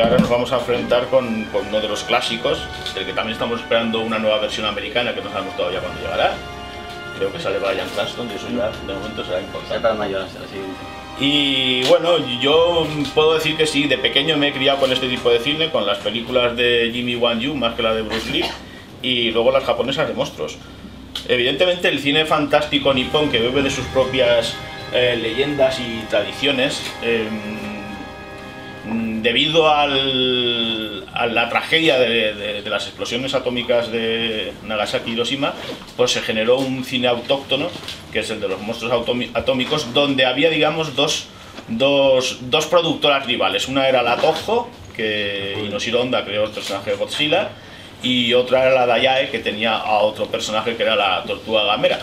ahora nos vamos a enfrentar con uno de los clásicos, del que también estamos esperando una nueva versión americana que no sabemos todavía cuándo llegará. Creo que sale Bryan Cranston y eso ya de momento será importante. Para mayor, la siguiente. Y bueno, yo puedo decir que sí, de pequeño me he criado con este tipo de cine, con las películas de Jimmy Wang Yu más que la de Bruce Lee, y luego las japonesas de monstruos. Evidentemente el cine fantástico nipón, que bebe de sus propias leyendas y tradiciones, debido a la tragedia de las explosiones atómicas de Nagasaki y Hiroshima, pues se generó un cine autóctono, que es el de los monstruos atómicos, donde había, digamos, dos productoras rivales. Una era la Toho, que Inoshiro Honda creó el personaje de Godzilla, y otra era la Daiei, que tenía a otro personaje que era la Tortuga Gamera.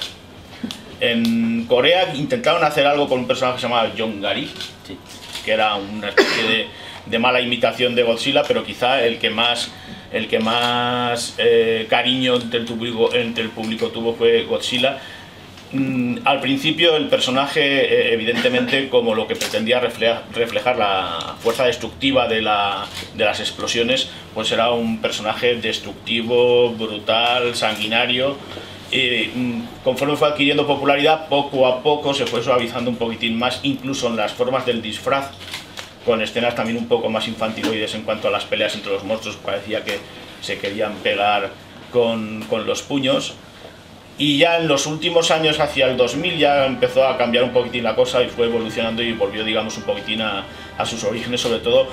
En Corea intentaron hacer algo con un personaje que se llamaba Yongari, Sí. que era una especie de mala imitación de Godzilla, pero quizá el que más cariño entre el público tuvo fue Godzilla. Al principio el personaje, evidentemente, como lo que pretendía reflejar la fuerza destructiva de las explosiones, pues era un personaje destructivo, brutal, sanguinario. Conforme fue adquiriendo popularidad, poco a poco se fue suavizando un poquitín más, incluso en las formas del disfraz, con escenas también un poco más infantiloides en cuanto a las peleas entre los monstruos. Parecía que se querían pegar con los puños. Y ya en los últimos años, hacia el 2000, ya empezó a cambiar un poquitín la cosa y fue evolucionando y volvió, digamos, un poquitín a sus orígenes, sobre todo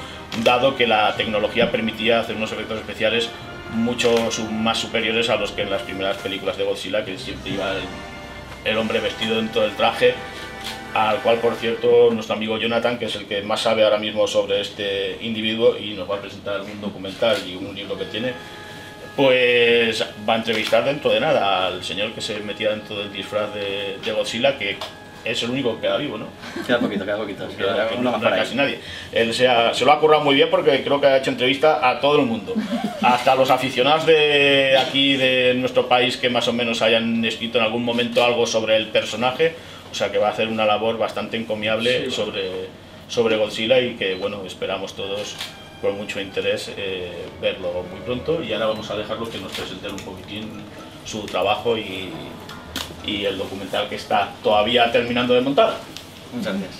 dado que la tecnología permitía hacer unos efectos especiales mucho más superiores a los que en las primeras películas de Godzilla, que siempre iba el hombre vestido dentro del traje, al cual, por cierto, nuestro amigo Jonathan, que es el que más sabe ahora mismo sobre este individuo y nos va a presentar un documental y un libro que tiene, pues va a entrevistar dentro de nada al señor que se metía dentro del disfraz de Godzilla, que es el único que queda vivo, ¿no? Queda poquito, Casi nadie. Él se lo ha currado muy bien, porque creo que ha hecho entrevista a todo el mundo, hasta los aficionados de aquí de nuestro país que más o menos hayan escrito en algún momento algo sobre el personaje. O sea que va a hacer una labor bastante encomiable, sí, sobre Godzilla, y que, bueno, esperamos todos con mucho interés verlo muy pronto. Y ahora vamos a dejarlo que nos presenten un poquitín su trabajo y el documental que está todavía terminando de montar. Muchas gracias.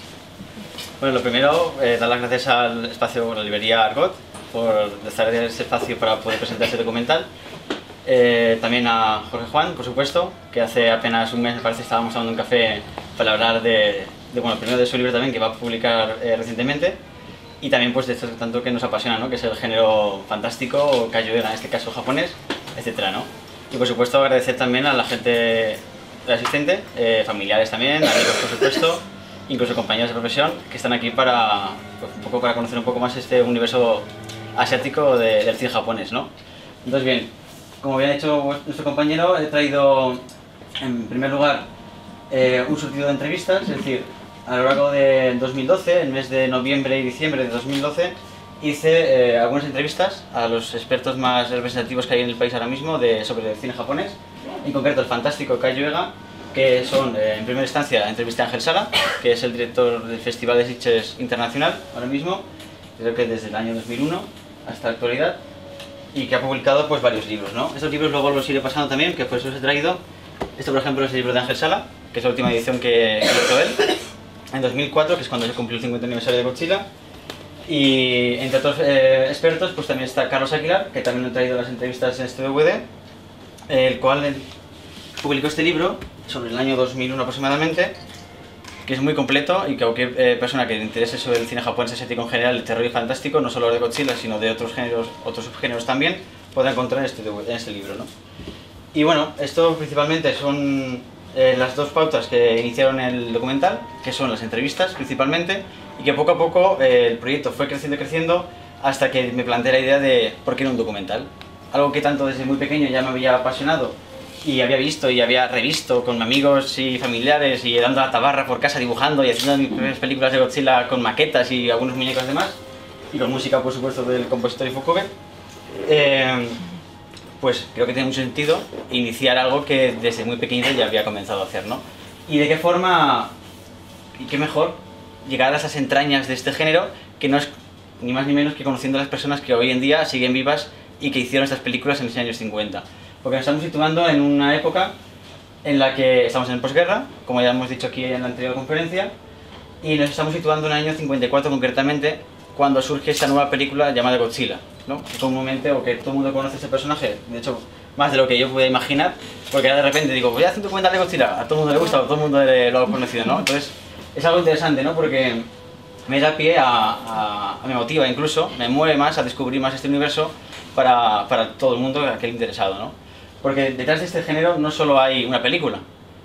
Bueno, lo primero, dar las gracias al espacio, a la librería Argot, por desarrollar este espacio para poder presentar este documental. También a Jorge Juan, por supuesto, que hace apenas un mes, me parece, estábamos tomando un café para hablar bueno, primero de su libro también, que va a publicar recientemente, y también pues de esto tanto que nos apasiona, ¿no? Que es el género fantástico, o kaiju-ega, en este caso japonés, etcétera, ¿no? Y por supuesto agradecer también a la gente asistente, familiares también, amigos por supuesto, incluso compañeros de profesión que están aquí para, pues, un poco para conocer un poco más este universo asiático del cine japonés, ¿no? Entonces bien, como bien ha hecho nuestro compañero, he traído en primer lugar un surtido de entrevistas, es decir, a lo largo de 2012, el mes de noviembre y diciembre de 2012, hice algunas entrevistas a los expertos más representativos que hay en el país ahora mismo sobre el cine japonés, en concreto el fantástico kaiju-ega, que son, en primera instancia, entrevisté a Ángel Sala, que es el director del Festival de Sitges Internacional ahora mismo, creo que desde el año 2001 hasta la actualidad, y que ha publicado pues varios libros, ¿no? Estos libros luego los iré pasando también, que por eso os he traído. Este, por ejemplo, es el libro de Ángel Sala, que es la última edición que hizo él, en 2004, que es cuando se cumplió el 50 aniversario de Godzilla. Y entre otros expertos, pues también está Carlos Aguilar, que también lo he traído las entrevistas en este DVD, el cual publicó este libro sobre el año 2001 aproximadamente, que es muy completo y que cualquier persona que le interese sobre el cine japonés asiático en general, el terror y fantástico, no solo de Godzilla, sino de otros géneros, otros subgéneros también, podrá encontrar en este libro, ¿no? Y bueno, esto principalmente son las dos pautas que iniciaron el documental, que son las entrevistas principalmente, y que poco a poco el proyecto fue creciendo hasta que me planteé la idea de por qué no un documental. Algo que tanto desde muy pequeño ya me había apasionado y había visto y había revisto con amigos y familiares, y dando la tabarra por casa dibujando y haciendo mis primeras películas de Godzilla con maquetas y algunos muñecos demás, y con música por supuesto del compositor Ifukube. Pues creo que tiene mucho sentido iniciar algo que desde muy pequeñito ya había comenzado a hacer, ¿no? Y de qué forma, y qué mejor, llegar a esas entrañas de este género, que no es ni más ni menos que conociendo a las personas que hoy en día siguen vivas y que hicieron estas películas en los años 50. Porque nos estamos situando en una época en la que estamos en posguerra, como ya hemos dicho aquí en la anterior conferencia, y nos estamos situando en el año 54 concretamente, cuando surge esta nueva película llamada Godzilla, ¿no? Comúnmente, o que todo el mundo conoce ese personaje, de hecho, más de lo que yo pude imaginar, porque ahora de repente digo, voy a hacer un documental de Godzilla, a todo el mundo le gusta, a todo el mundo lo ha conocido, ¿no? Entonces, es algo interesante, ¿no? Porque me da pie me motiva incluso, me mueve más a descubrir más este universo para todo el mundo, aquel interesado, ¿no? Porque detrás de este género no solo hay una película,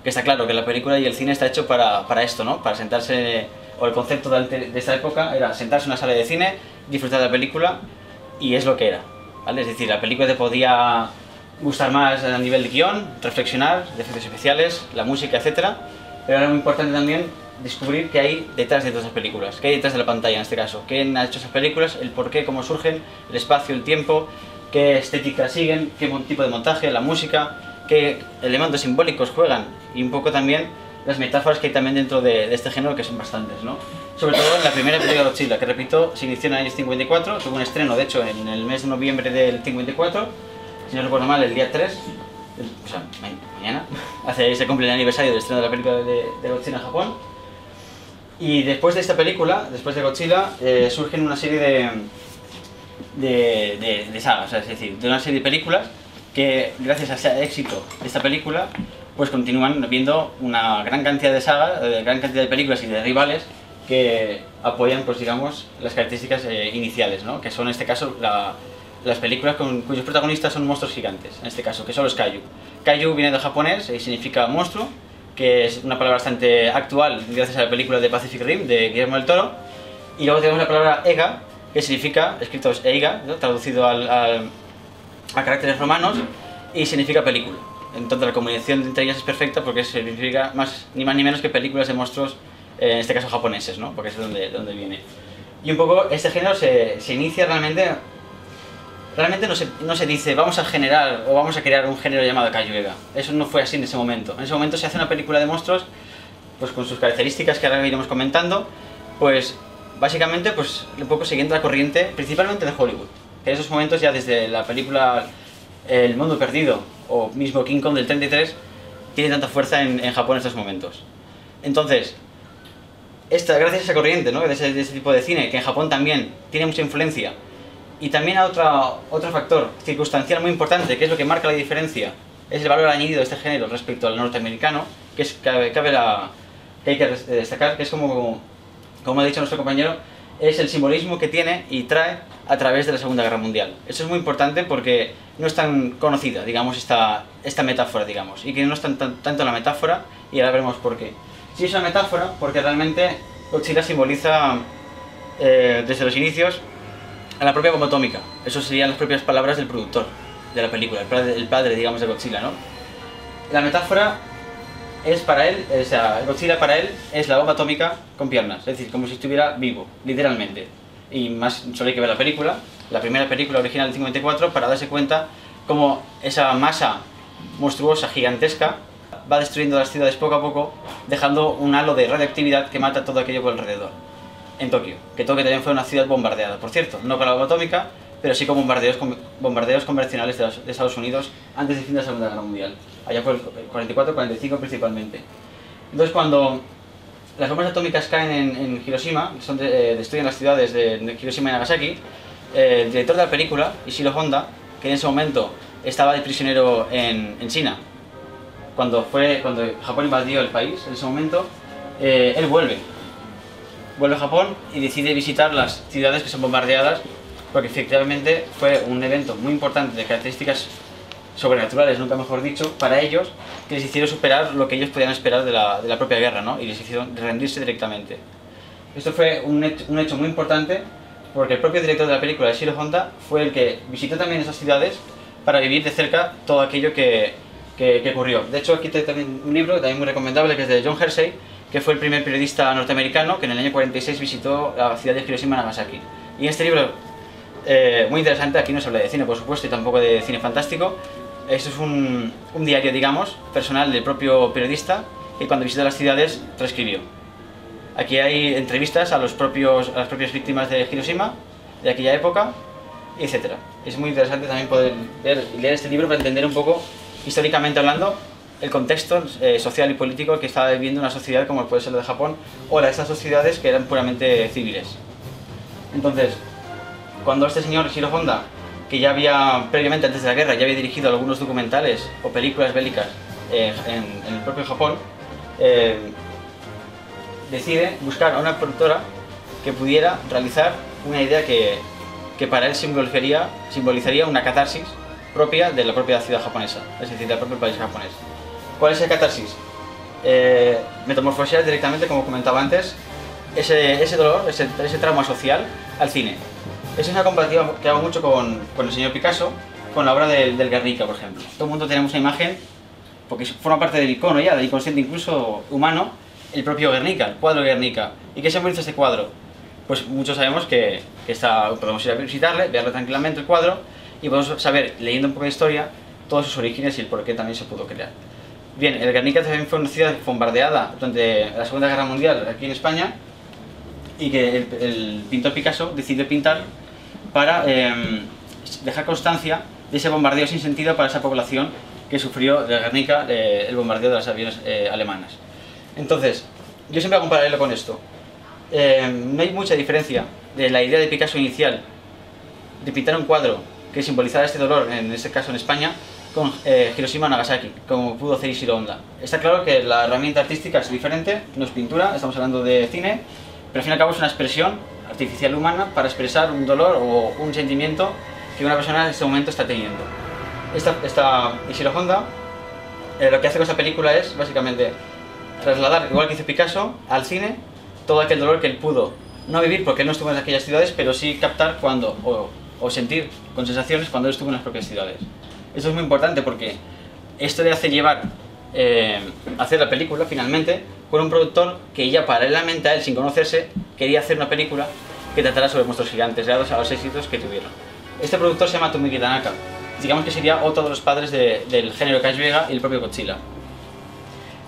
que está claro que la película y el cine está hecho para esto, ¿no? Para sentarse, o el concepto de esta época era sentarse en una sala de cine, disfrutar de la película, y es lo que era, ¿vale? Es decir, la película te podía gustar más a nivel de guión, reflexionar, de efectos especiales, la música, etc. Pero era muy importante también descubrir qué hay detrás de todas esas películas, qué hay detrás de la pantalla en este caso, quién ha hecho esas películas, el porqué, cómo surgen, el espacio, el tiempo, qué estética siguen, qué tipo de montaje, la música, qué elementos simbólicos juegan y un poco también las metáforas que hay también dentro de este género, que son bastantes, ¿no? Sobre todo en la primera película de Godzilla, que repito, se inició en el año 54, tuvo un estreno de hecho en el mes de noviembre del 54, si no recuerdo mal, el día 3, o sea, mañana, se cumple el aniversario del estreno de la película de Godzilla en Japón. Y después de esta película, después de Godzilla, surgen una serie de sagas, es decir, de una serie de películas que gracias a ese éxito de esta película pues continúan viendo una gran cantidad de sagas, gran cantidad de películas y de rivales que apoyan, pues digamos, las características iniciales, ¿no? Que son en este caso las películas cuyos protagonistas son monstruos gigantes, en este caso, que son los kaiju. Kaiju viene del japonés y significa monstruo, que es una palabra bastante actual gracias a la película de Pacific Rim de Guillermo del Toro. Y luego tenemos la palabra Ega, que significa, escrito es Eiga, ¿no? Traducido a caracteres romanos, y significa película. Entonces la combinación entre ellas es perfecta porque significa ni más ni menos que películas de monstruos, en este caso japoneses, ¿no? Porque es de donde viene. Y un poco este género se inicia realmente no se dice vamos a generar o vamos a crear un género llamado Kaiju Ega. Eso no fue así en ese momento. En ese momento se hace una película de monstruos pues con sus características que ahora iremos comentando, pues básicamente pues un poco siguiendo la corriente principalmente de Hollywood. Que en esos momentos ya desde la película El Mundo Perdido o mismo King Kong del 33 tiene tanta fuerza en Japón en estos momentos. Entonces, gracias a esa corriente, ¿no? de ese tipo de cine, que en Japón también tiene mucha influencia, y también a otro factor circunstancial muy importante, que es lo que marca la diferencia, es el valor añadido de este género respecto al norteamericano, que hay que destacar, que es como ha dicho nuestro compañero, es el simbolismo que tiene y trae a través de la Segunda Guerra Mundial. Eso es muy importante porque no es tan conocida, digamos, esta metáfora, digamos, y que no es tanto la metáfora, y ahora veremos por qué. Sí es una metáfora porque realmente Godzilla simboliza desde los inicios a la propia bomba atómica. Eso serían las propias palabras del productor de la película, el padre, digamos, de Godzilla, ¿no? La metáfora es para él, o sea, Godzilla para él es la bomba atómica con piernas, es decir, como si estuviera vivo, literalmente. Y más solo hay que ver la película, la primera película original del 54, para darse cuenta cómo esa masa monstruosa, gigantesca, va destruyendo las ciudades poco a poco, dejando un halo de radioactividad que mata todo aquello por alrededor. En Tokio, que Tokio también fue una ciudad bombardeada, por cierto, no con la bomba atómica, pero sí con bombardeos convencionales de Estados Unidos antes del fin de la Segunda Guerra Mundial, allá por el 44-45 principalmente. Entonces cuando las bombas atómicas caen en Hiroshima, destruyen las ciudades de Hiroshima y Nagasaki, el director de la película, Ishiro Honda, que en ese momento estaba de prisionero en China, cuando Japón invadió el país, en ese momento, él vuelve a Japón y decide visitar las ciudades que son bombardeadas, porque efectivamente fue un evento muy importante de características sobrenaturales, nunca mejor dicho, para ellos, que les hicieron superar lo que ellos podían esperar de la propia guerra, ¿no? Y les hicieron rendirse directamente. Esto fue un hecho muy importante, porque el propio director de la película, Ishiro Honda, fue el que visitó también esas ciudades para vivir de cerca todo aquello que ocurrió. De hecho, aquí tengo también un libro también muy recomendable, que es de John Hersey, que fue el primer periodista norteamericano que en el año 46 visitó la ciudad de Hiroshima y Nagasaki. Y en este libro, muy interesante, aquí no se habla de cine, por supuesto, y tampoco de cine fantástico. Esto es un diario, digamos, personal del propio periodista, que cuando visitó las ciudades transcribió. Aquí hay entrevistas a las propias víctimas de Hiroshima, de aquella época, etc. Es muy interesante también poder leer este libro para entender un poco, históricamente hablando, el contexto social y político que estaba viviendo una sociedad como puede ser la de Japón o la de estas sociedades que eran puramente civiles. Entonces, cuando este señor Shiro Honda, que ya había, previamente antes de la guerra, ya había dirigido algunos documentales o películas bélicas en el propio Japón, decide buscar a una productora que pudiera realizar una idea que para él simbolizaría una catarsis propia de la propia ciudad japonesa, es decir, del propio país japonés. ¿Cuál es el catarsis? Metamorfosear directamente, como comentaba antes, ese dolor, ese trauma social al cine. Es una comparativa que hago mucho con el señor Picasso, con la obra del Guernica, por ejemplo. Todo el mundo tenemos una imagen, porque forma parte del icono ya, del inconsciente incluso humano, el propio Guernica, el cuadro de Guernica. ¿Y qué simboliza este cuadro? Pues muchos sabemos que podemos ir a visitarle, verlo tranquilamente el cuadro, y podemos saber, leyendo un poco de historia, todos sus orígenes y el por qué también se pudo crear. Bien, el Guernica también fue una ciudad bombardeada durante la Segunda Guerra Mundial aquí en España, y que el pintor Picasso decidió pintar para dejar constancia de ese bombardeo sin sentido para esa población que sufrió de Guernica el bombardeo de las aviones alemanas. Entonces, yo siempre hago un paralelo con esto. No hay mucha diferencia de la idea de Picasso inicial de pintar un cuadro que simbolizara este dolor, en este caso en España, con Hiroshima o Nagasaki, como pudo hacer Ishiro Honda. Está claro que la herramienta artística es diferente, no es pintura, estamos hablando de cine, pero al fin y al cabo es una expresión artificial humana para expresar un dolor o un sentimiento que una persona en este momento está teniendo. Esta Ishiro Honda lo que hace con esta película es básicamente trasladar, igual que hizo Picasso, al cine todo aquel dolor que él pudo no vivir porque él no estuvo en aquellas ciudades, pero sí captar cuando, o sentir con sensaciones cuando él estuvo en las propias ciudades. Esto es muy importante porque esto le hace llevar a hacer la película finalmente con un productor que ya paralelamente a él, sin conocerse, quería hacer una película que tratara sobre monstruos gigantes, dados a los éxitos que tuvieron. Este productor se llama Tomoki Tanaka, digamos que sería otro de los padres del género Cash Vega y el propio Godzilla.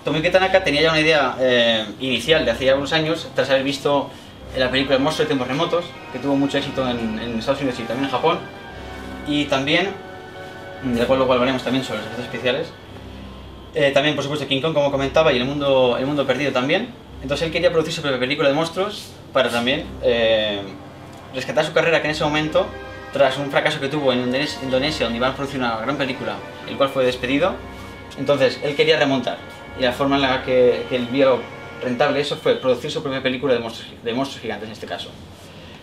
Tomoki Tanaka tenía ya una idea inicial de hace ya unos años, tras haber visto la película El monstruo de tiempos remotos, que tuvo mucho éxito en Estados Unidos y también en Japón, y también, de la cual luego hablaremos también sobre los efectos especiales, también por supuesto King Kong, como comentaba, y el mundo perdido también. Entonces él quería producir su propia película de monstruos para también rescatar su carrera, que en ese momento, tras un fracaso que tuvo en Indonesia, donde iban a producir una gran película, el cual fue despedido, entonces él quería remontar. Y la forma en la que él vio rentable eso fue producir su propia película de monstruos gigantes en este caso.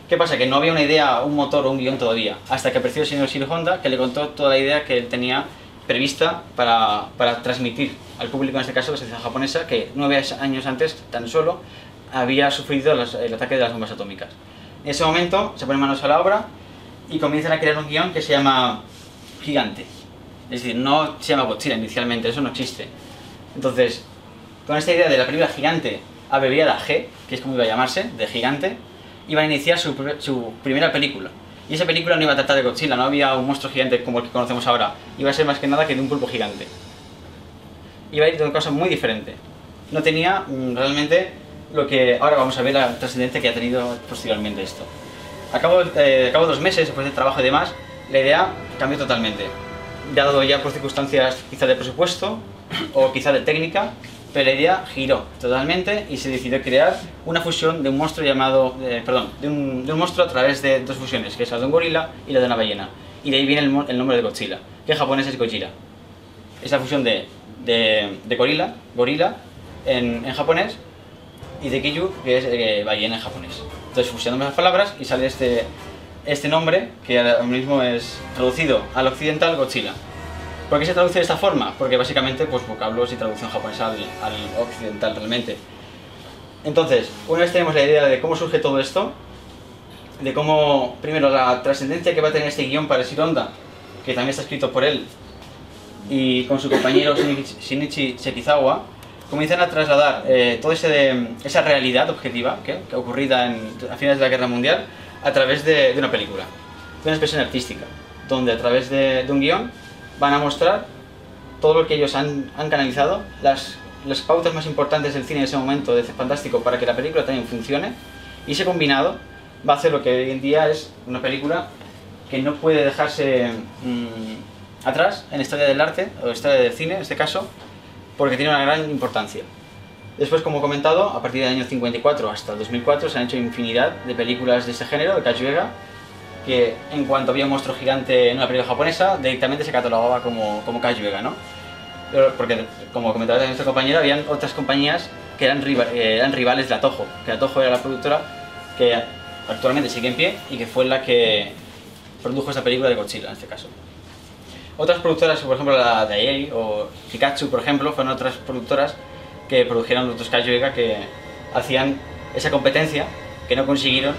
¿Qué pasa? Que no había una idea, un motor o un guión todavía, hasta que apareció el señor Shiro Honda, que le contó toda la idea que él tenía prevista para transmitir al público, en este caso la sociedad japonesa, que 9 años antes tan solo había sufrido el ataque de las bombas atómicas. En ese momento se ponen manos a la obra y comienzan a crear un guión que se llama Gigante. Es decir, no se llama Godzilla inicialmente, eso no existe. Entonces, con esta idea de la película Gigante abreviada G, que es como iba a llamarse, de Gigante, iban a iniciar su primera película. Y esa película no iba a tratar de Godzilla, no había un monstruo gigante como el que conocemos ahora. Iba a ser más que nada que de un pulpo gigante. Iba a ir de una cosa muy diferente. No tenía realmente lo que ahora vamos a ver, la trascendencia que ha tenido posteriormente esto. A cabo de 2 meses, después del trabajo y demás, la idea cambió totalmente. Dado ya por circunstancias quizá de presupuesto o quizá de técnica, pero la idea giró totalmente y se decidió crear una fusión de un monstruo llamado, de un monstruo a través de 2 fusiones, que es la de un gorila y la de una ballena. Y de ahí viene el nombre de Godzilla, que en japonés es Gojira. Es la fusión de gorila en japonés, y de Keiju, que es ballena en japonés. Entonces fusionamos las palabras y sale este nombre, que ahora mismo es traducido al occidental Godzilla. ¿Por qué se traduce de esta forma? Porque básicamente pues vocablos y traducción japonesa al occidental realmente. Entonces, una vez tenemos la idea de cómo surge todo esto, de cómo, primero, la trascendencia que va a tener este guión para Shiro Honda, que también está escrito por él, y con su compañero Shinichi Sekizawa, comienzan a trasladar toda esa realidad objetiva que ocurrida a finales de la Guerra Mundial a través de una película, de una expresión artística, donde a través de un guión van a mostrar todo lo que ellos han canalizado, las pautas más importantes del cine en ese momento, de fantástico, para que la película también funcione, y ese combinado va a hacer lo que hoy en día es una película que no puede dejarse atrás en la historia del arte, o historia del cine en este caso, porque tiene una gran importancia. Después, como he comentado, a partir del año 54 hasta el 2004 se han hecho infinidad de películas de este género, de Kaiju Ega, que en cuanto había un monstruo gigante en una película japonesa, directamente se catalogaba como Kaiju Ega, ¿no? Porque, como comentaba nuestra compañera, habían otras compañías que eran rivales de la Toho, que la Toho era la productora que actualmente sigue en pie y que fue la que produjo esa película de Godzilla, en este caso. Otras productoras, por ejemplo la Daiei o Hikatsu, por ejemplo, fueron otras productoras que produjeron otros Kaiju Ega que hacían esa competencia que no consiguieron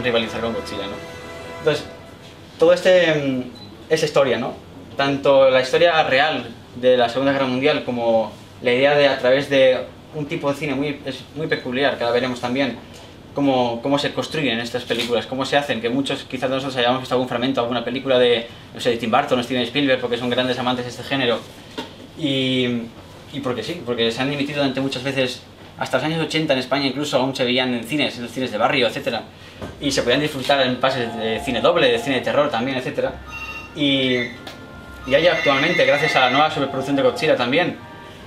rivalizar con Godzilla, ¿no? Entonces, todo esa historia, ¿no? Tanto la historia real de la Segunda Guerra Mundial como la idea de, a través de un tipo de cine muy peculiar, que ahora veremos también, cómo se construyen estas películas, cómo se hacen, que muchos quizás de nosotros hayamos visto algún fragmento, alguna película de, no sé, de Tim Burton o Steven Spielberg, porque son grandes amantes de este género. Y porque sí, porque se han emitido durante muchas veces, hasta los años 80 en España incluso aún se veían en los cines de barrio, etc. Y se podían disfrutar en pases de cine doble, de cine de terror también, etc. Y hay actualmente, gracias a la nueva superproducción de Godzilla también,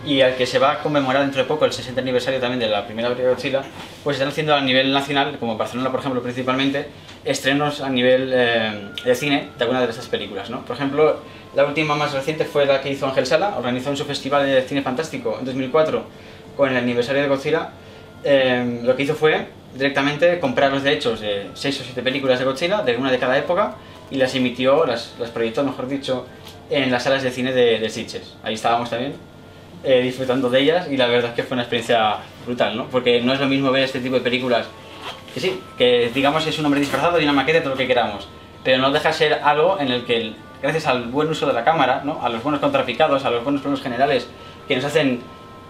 y al que se va a conmemorar dentro de poco el 60 aniversario también de la primera película de Godzilla, pues están haciendo a nivel nacional, como en Barcelona por ejemplo principalmente, estrenos a nivel de cine de algunas de estas películas, ¿no? Por ejemplo, la última más reciente fue la que hizo Ángel Sala, organizó en su festival de cine fantástico en 2004 con el aniversario de Godzilla. Lo que hizo fue directamente comprar los derechos de 6 o 7 películas de Godzilla, de una de cada época, y las emitió, las proyectó, mejor dicho, en las salas de cine de Sitges. Ahí estábamos también, disfrutando de ellas, y la verdad es que fue una experiencia brutal, ¿no? Porque no es lo mismo ver este tipo de películas, que sí, que digamos es un hombre disfrazado y una maqueta, todo lo que queramos, pero no deja de ser algo en el que, gracias al buen uso de la cámara, ¿no? A los buenos contrapicados, a los buenos planos generales, que nos hacen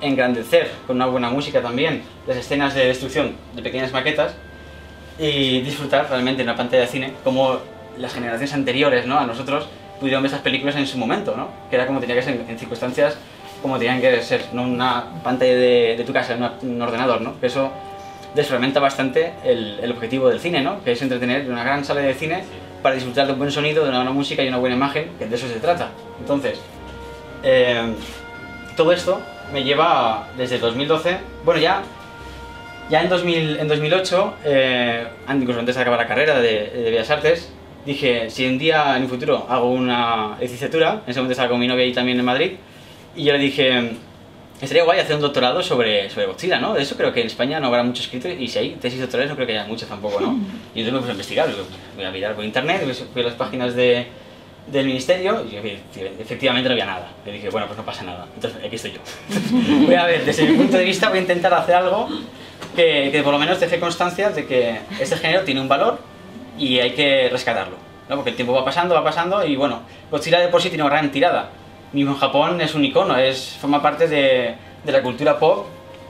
engrandecer con una buena música también las escenas de destrucción de pequeñas maquetas, y disfrutar realmente en una pantalla de cine como las generaciones anteriores, ¿no? A nosotros pudieron ver esas películas en su momento, ¿no? Que era como tenía que ser, en circunstancias como tenían que ser, no una pantalla de tu casa, un ordenador, ¿no? Que eso desfragmenta bastante el objetivo del cine, ¿no? Que es entretener en una gran sala de cine para disfrutar de un buen sonido, de una buena música y una buena imagen, que de eso se trata. Entonces, todo esto me lleva desde 2012, bueno, ya en 2008, incluso antes de acabar la carrera de Bellas Artes, dije, si un día en un futuro hago una licenciatura, en ese momento estaba con mi novia ahí también en Madrid, y yo le dije, estaría guay hacer un doctorado sobre Godzilla, ¿no? De eso creo que en España no habrá mucho escrito, y si hay tesis doctorales no creo que haya muchas tampoco, ¿no? Y entonces me puse a investigar, voy a mirar por internet, fui a las páginas del ministerio, y efectivamente no había nada. Le dije, bueno, pues no pasa nada, entonces aquí estoy yo. Voy a ver, desde mi punto de vista voy a intentar hacer algo que por lo menos deje constancia de que este género tiene un valor y hay que rescatarlo, ¿no? Porque el tiempo va pasando y bueno, Godzilla de por sí tiene una gran tirada. Mismo en Japón es un icono, forma parte de la cultura pop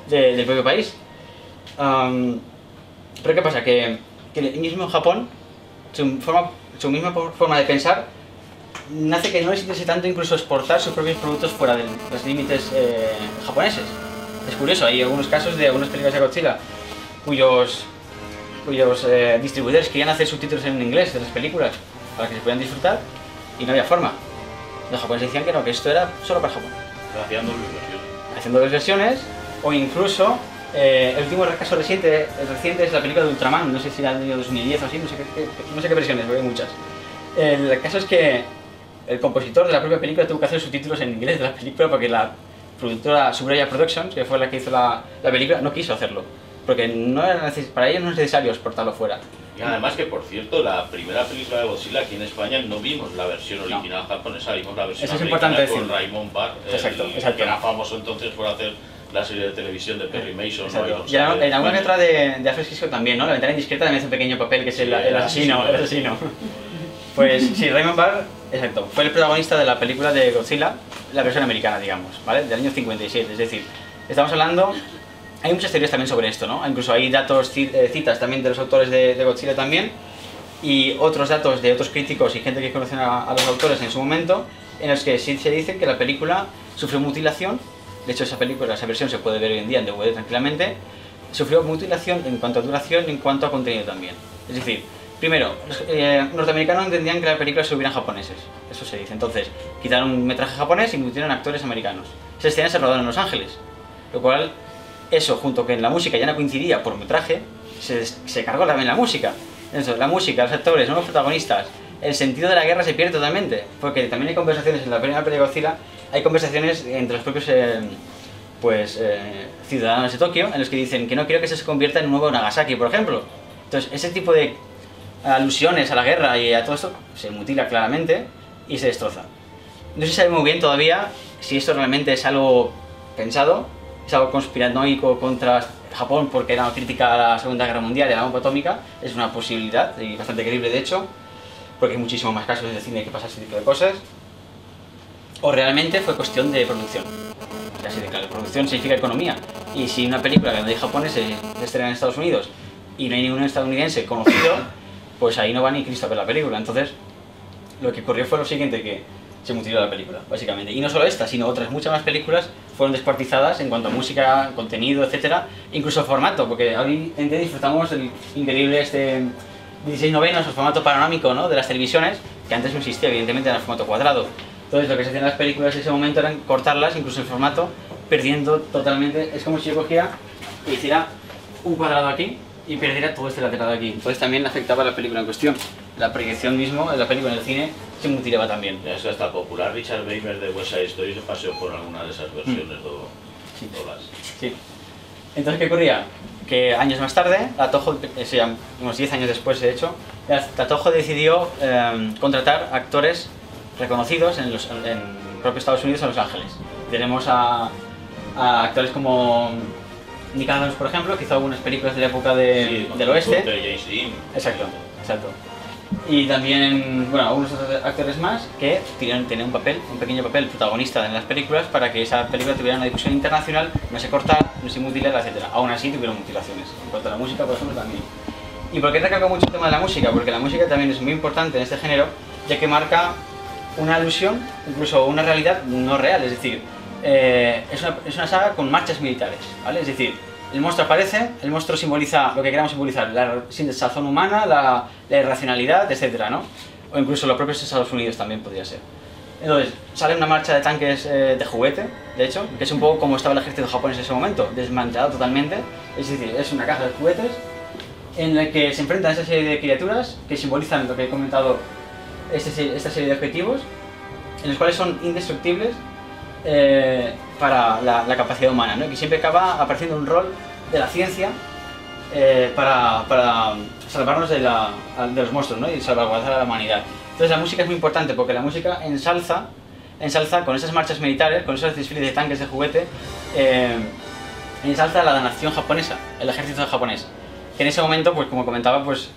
del propio país. Pero ¿qué pasa? Que mismo en Japón, su misma forma de pensar nace que no les interese tanto incluso exportar sus propios productos fuera de los límites japoneses. Es curioso, hay algunos casos de algunas películas de Godzilla cuyos distribuidores querían hacer subtítulos en inglés de las películas para que se pudieran disfrutar y no había forma. Los japoneses decían que no, que esto era solo para Japón. Haciendo dos versiones, o incluso el último caso reciente es la película de Ultraman, no sé si era del año 2010 o así, no sé qué versiones, pero hay muchas. El caso es que el compositor de la propia película tuvo que hacer subtítulos en inglés de la película porque la productora Subraya Productions, que fue la que hizo la película, no quiso hacerlo. Porque para ellos no es necesario exportarlo fuera. Y además que, por cierto, la primera película de Godzilla aquí en España no vimos la versión original japonesa, vimos la versión americana con Raymond Barr, que era famoso entonces por hacer la serie de televisión de Perry Mason. Y en alguna letra de Alfred Hitchcock también, ¿no? La ventana indiscreta también hace un pequeño papel que es el asesino. Pues sí, Raymond Barr, exacto, fue el protagonista de la película de Godzilla, la versión americana, digamos, ¿vale? Del año 57, es decir, estamos hablando... Hay muchas teorías también sobre esto, ¿no? Incluso hay datos, citas también de los autores de Godzilla también, y otros datos de otros críticos y gente que conocen a los autores en su momento, en los que sí se dice que la película sufrió mutilación. De hecho, esa versión se puede ver hoy en día en DVD tranquilamente. Sufrió mutilación en cuanto a duración y en cuanto a contenido también. Es decir, primero, los norteamericanos entendían que las películas se hubieran japoneses, eso se dice. Entonces, quitaron un metraje japonés y metieron actores americanos. Esas escenas se rodaron en Los Ángeles, lo cual, eso, junto que en la música ya no coincidía por metraje, se cargó también la música. Entonces, la música, los actores, no los protagonistas, el sentido de la guerra se pierde totalmente, porque también hay conversaciones en la primera película de Godzilla, hay conversaciones entre los propios ciudadanos de Tokio en los que dicen que no quiero que se convierta en un nuevo Nagasaki, por ejemplo. Entonces, ese tipo de alusiones a la guerra y a todo esto se mutila claramente y se destroza. No se sabe muy bien todavía si esto realmente es algo pensado, es algo conspiranoico contra Japón porque era una crítica a la Segunda Guerra Mundial y a la bomba atómica. Es una posibilidad y bastante creíble de hecho, porque hay muchísimos más casos de cine que pasa ese tipo de cosas. O realmente fue cuestión de producción. Así de claro, producción significa economía. Y si una película que no hay japonés se estrena en Estados Unidos y no hay ningún estadounidense conocido, pues ahí no va ni Cristo a ver la película. Entonces, lo que ocurrió fue lo siguiente, que se mutiló la película, básicamente. Y no solo esta, sino otras muchas más películas fueron descuartizadas en cuanto a música, contenido, etcétera, incluso formato, porque hoy en día disfrutamos del increíble 16:9, el formato panorámico, ¿no?, de las televisiones, que antes no existía, evidentemente era el formato cuadrado. Entonces lo que se hacía en las películas en ese momento era cortarlas, incluso el formato, perdiendo totalmente. Es como si yo cogiera y hiciera un cuadrado aquí y perdiera todo este lateral de aquí. Entonces también afectaba a la película en cuestión. La proyección mismo de la película en el cine se mutilaba también. Es que hasta el popular Richard Weimer de West Side Story se paseó por alguna de esas versiones todas. Sí. Entonces, ¿qué ocurría? Que años más tarde, la Toho, unos 10 años después de hecho, la Toho decidió contratar actores reconocidos en el propio Estados Unidos, en Los Ángeles. Tenemos a actores como Nick Adams, por ejemplo, que hizo algunas películas de la época del oeste. James Dean. Exacto. Y también, bueno, algunos otros actores más que tenían un pequeño papel protagonista en las películas para que esa película tuviera una difusión internacional, no se cortara, no se mutilara, etc. Aún así tuvieron mutilaciones. En cuanto a la música, por ejemplo, también. ¿Y por qué recalco mucho el tema de la música? Porque la música también es muy importante en este género, ya que marca una alusión, incluso una realidad no real, es decir, es una saga con marchas militares, ¿vale? Es decir, el monstruo aparece, el monstruo simboliza lo que queramos simbolizar, la sazón humana, la irracionalidad, etcétera, ¿no? O incluso los propios Estados Unidos también podría ser. Entonces, sale una marcha de tanques de juguete, de hecho, que es un poco como estaba el ejército japonés en ese momento, desmantelado totalmente, es decir, es una caja de juguetes en la que se enfrentan esa serie de criaturas que simbolizan lo que he comentado, esta serie de objetivos, en los cuales son indestructibles para la capacidad humana, ¿no? Y que siempre acaba apareciendo un rol de la ciencia para salvarnos de los monstruos, ¿no?, y salvaguardar a la humanidad. Entonces la música es muy importante porque la música ensalza con esas marchas militares, con esos desfiles de tanques de juguete, ensalza la nación japonesa, el ejército japonés, que en ese momento, pues como comentaba, pues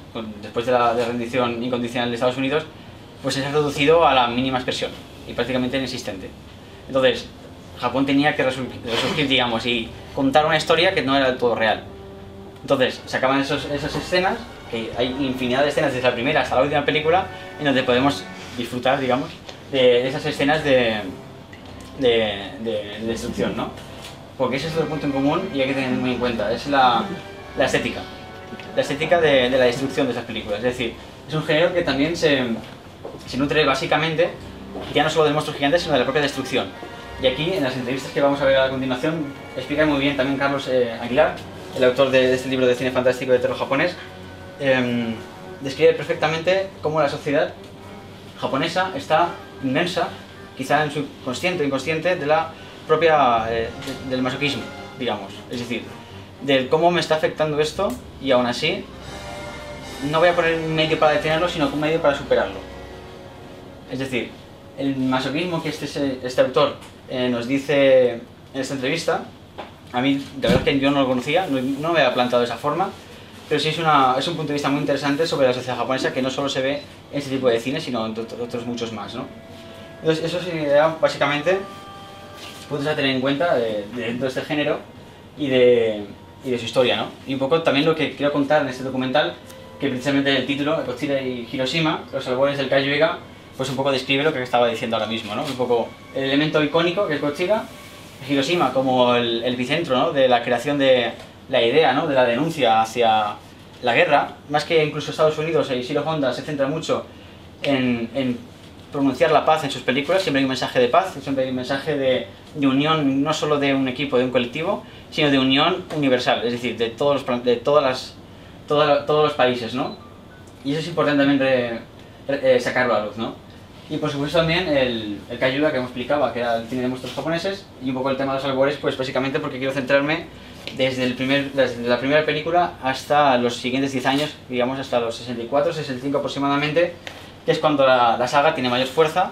después de la rendición incondicional de Estados Unidos, pues se ha reducido a la mínima expresión y prácticamente inexistente. Entonces, Japón tenía que resurgir, digamos, y contar una historia que no era del todo real. Entonces, sacaban esas escenas, que hay infinidad de escenas desde la primera hasta la última película, en donde podemos disfrutar, digamos, de esas escenas de destrucción, ¿no? Porque ese es el punto en común y hay que tener muy en cuenta, es la estética. La estética de la destrucción de esas películas. Es decir, es un género que también se nutre básicamente ya no solo de monstruos gigantes, sino de la propia destrucción. Y aquí, en las entrevistas que vamos a ver a continuación, explica muy bien también Carlos Aguilar, el autor de este libro de cine fantástico de terror japonés, describe perfectamente cómo la sociedad japonesa está inmersa, quizá en su consciente o inconsciente, de la propia del masoquismo, digamos. Es decir, de cómo me está afectando esto y aún así no voy a poner un medio para detenerlo, sino un medio para superarlo. Es decir, el masoquismo que este autor nos dice en esta entrevista, a mí de verdad que yo no lo conocía, no me había planteado de esa forma, pero sí es un punto de vista muy interesante sobre la sociedad japonesa que no solo se ve en este tipo de cine, sino en otros muchos más, ¿no? Entonces eso sería básicamente puntos a tener en cuenta dentro de este género y de su historia, ¿no? Y un poco también lo que quiero contar en este documental, que precisamente el título, Godzilla y Hiroshima, los albores del Kaiju Ega, pues un poco describe lo que estaba diciendo ahora mismo, ¿no? Un poco el elemento icónico que es Godzilla, Hiroshima como el epicentro, ¿no?, de la creación de la idea, ¿no?, de la denuncia hacia la guerra, más que incluso Estados Unidos y Shiro Honda se centra mucho en pronunciar la paz en sus películas. Siempre hay un mensaje de paz, siempre hay un mensaje de unión, no solo de un equipo, de un colectivo, sino de unión universal, es decir, de todos los países, ¿no? Y eso es importante también sacarlo a la luz, ¿no? Y por supuesto también el Kaiyuga que me explicaba, que era el cine de monstruos japoneses, y un poco el tema de los albores, pues básicamente porque quiero centrarme desde la primera película hasta los siguientes 10 años, digamos hasta los 64, 65 aproximadamente, que es cuando la saga tiene mayor fuerza,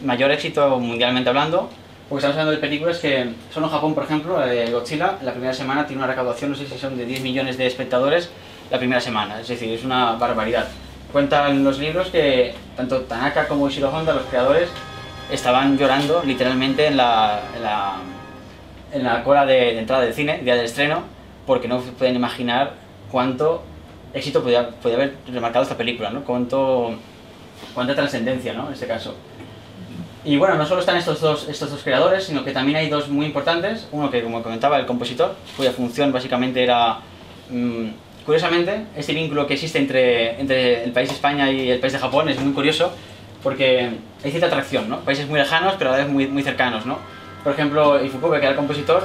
mayor éxito mundialmente hablando, porque estamos hablando de películas que solo en Japón, por ejemplo, la de Godzilla, la primera semana tiene una recaudación, no sé si son de 10 millones de espectadores la primera semana, es decir, es una barbaridad. Cuentan los libros que tanto Tanaka como Ishiro Honda, los creadores, estaban llorando literalmente en la cola de entrada del cine, día del estreno, porque no pueden imaginar cuánto éxito podía haber remarcado esta película, ¿no? Cuánta trascendencia, ¿no? En este caso. Y bueno, no solo están estos dos creadores, sino que también hay dos muy importantes. Uno que, como comentaba, el compositor, cuya función básicamente era... curiosamente, este vínculo que existe entre el país de España y el país de Japón es muy curioso, porque hay cierta atracción, ¿no? Países muy lejanos, pero a la vez muy cercanos, ¿no? Por ejemplo, Ifukube, que era el compositor,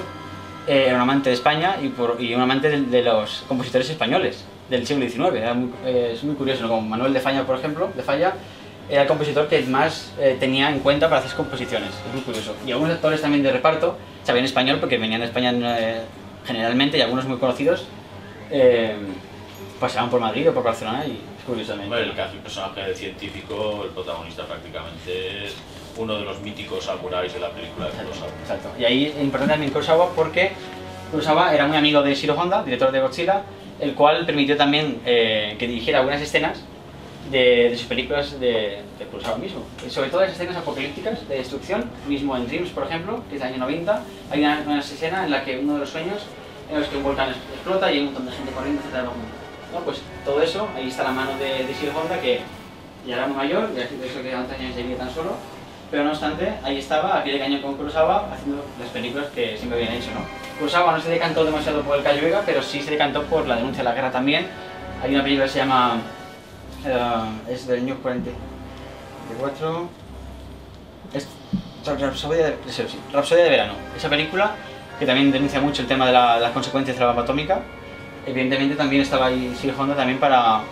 era un amante de España y un amante de los compositores españoles del siglo XIX. Es muy curioso, ¿no? Como Manuel de Falla, por ejemplo, era el compositor que más tenía en cuenta para hacer composiciones. Es muy curioso. Y algunos actores también de reparto sabían español porque venían de España generalmente, y algunos muy conocidos pasaban por Madrid o por Barcelona, y es curioso también. Hombre, el que hace el personaje científico, el protagonista prácticamente es uno de los míticos samuráis de la película de Kurosawa. Exacto. Y ahí es importante también Kurosawa porque Kurosawa era muy amigo de Shiro Honda, director de Godzilla, el cual permitió también que dirigiera algunas escenas de sus películas de Kurosawa mismo. Y sobre todo las escenas apocalípticas de destrucción, mismo en Dreams, por ejemplo, que es del año 90, hay una escena en la que uno de los sueños en los que un volcán explota y hay un montón de gente corriendo hacia el mundo. ¿No? Pues todo eso, ahí está la mano de Shiro Honda, que ya era muy mayor, ya de eso que antes años seguía tan solo, pero no obstante, ahí estaba, a pie de cañón con Kurosawa, haciendo las películas que siempre habían hecho, ¿no? Kurosawa no se decantó demasiado por el Kaiyuga, pero sí se decantó por la denuncia de la guerra también. Hay una película que se llama... es del año 44... es Rapsodia de verano. Esa película, que también denuncia mucho el tema de las consecuencias de la bomba atómica. Evidentemente también estaba ahí Shiro Honda también para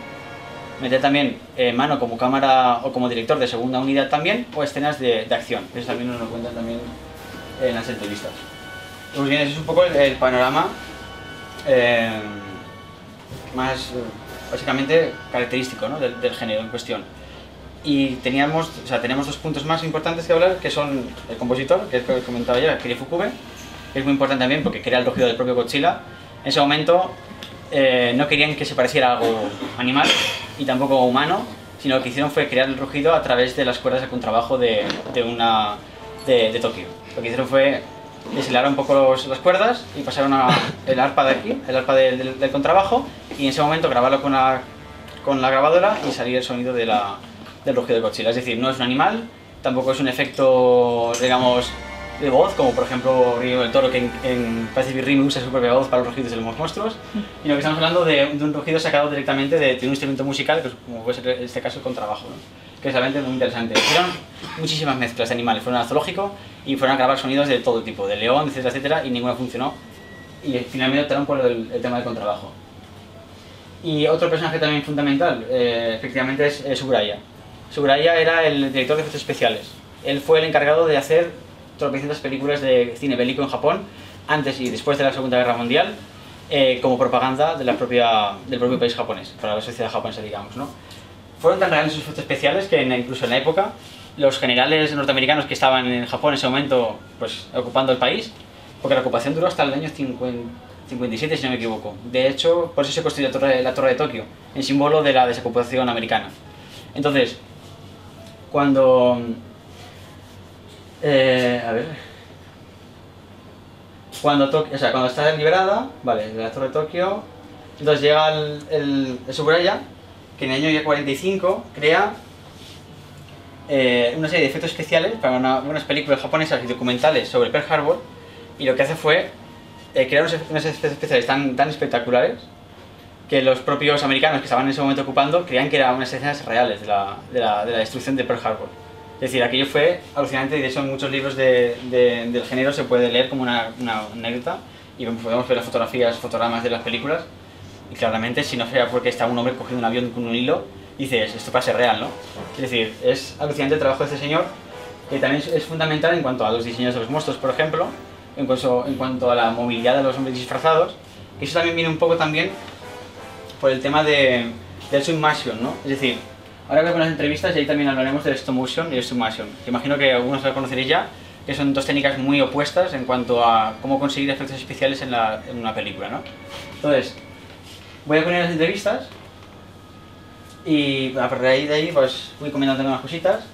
meter también mano como cámara o como director de segunda unidad también, o escenas de acción. Eso también nos lo cuentan también en las entrevistas. Pues bien, ese es un poco el panorama más básicamente característico, ¿no? del género en cuestión. Y tenemos dos puntos más importantes que hablar, que son el compositor, que es lo que comentaba ya, Akira Ifukube, que es muy importante también porque crea el rugido del propio Godzilla. En ese momento no querían que se pareciera a algo animal y tampoco humano, sino lo que hicieron fue crear el rugido a través de las cuerdas de contrabajo de Tokio. Lo que hicieron fue deshilar un poco las cuerdas y pasaron el arpa de aquí, el arpa del contrabajo, y en ese momento grabarlo con la grabadora y salir el sonido del rugido de Godzilla. Es decir, no es un animal, tampoco es un efecto, digamos, de voz, como por ejemplo Río del Toro, que en Pacific Rim usa su propia voz para los rugidos de los monstruos, sino que estamos hablando de un rugido sacado directamente de un instrumento musical, que es, como puede ser en este caso el contrabajo, ¿no? Que es realmente muy interesante. Hicieron muchísimas mezclas de animales, fueron al zoológico y fueron a grabar sonidos de todo tipo, de león, etcétera, etcétera, y ninguna funcionó, y finalmente optaron por el tema del contrabajo. Y otro personaje también fundamental, efectivamente, es Suburaya. Suburaya era el director de efectos especiales. Él fue el encargado de hacer tropecientas películas de cine bélico en Japón, antes y después de la Segunda Guerra Mundial, como propaganda del propio país japonés, para la sociedad japonesa, digamos, ¿no? Fueron tan reales sus efectos especiales que incluso en la época, los generales norteamericanos que estaban en Japón en ese momento, pues ocupando el país, porque la ocupación duró hasta el año 57, si no me equivoco. De hecho, por eso se construyó la Torre de Tokio, en símbolo de la desocupación americana. Entonces, cuando está liberada, vale, la Torre de Tokio, entonces llega el Suburaya, que en el año 45 crea una serie de efectos especiales para unas películas japonesas y documentales sobre Pearl Harbor, y lo que hace fue crear unos efectos especiales tan espectaculares que los propios americanos que estaban en ese momento ocupando creían que eran unas escenas reales de la destrucción de Pearl Harbor. Es decir, aquello fue alucinante y de hecho en muchos libros del género se puede leer como una anécdota y podemos ver las fotografías, fotogramas de las películas y claramente si no fuera porque está un hombre cogiendo un avión con un hilo, dices, esto puede ser real, ¿no? Es decir, es alucinante el trabajo de este señor que también es fundamental en cuanto a los diseños de los monstruos, por ejemplo, en cuanto a la movilidad de los hombres disfrazados, y eso también viene un poco también por el tema del submotion, ¿no? Es decir, ahora veo con las entrevistas y ahí también hablaremos del stop motion y el submotion, que imagino que algunos lo conoceréis ya, que son dos técnicas muy opuestas en cuanto a cómo conseguir efectos especiales en una película, ¿no? Entonces, voy a poner las entrevistas y a partir de ahí pues voy comentando unas cositas.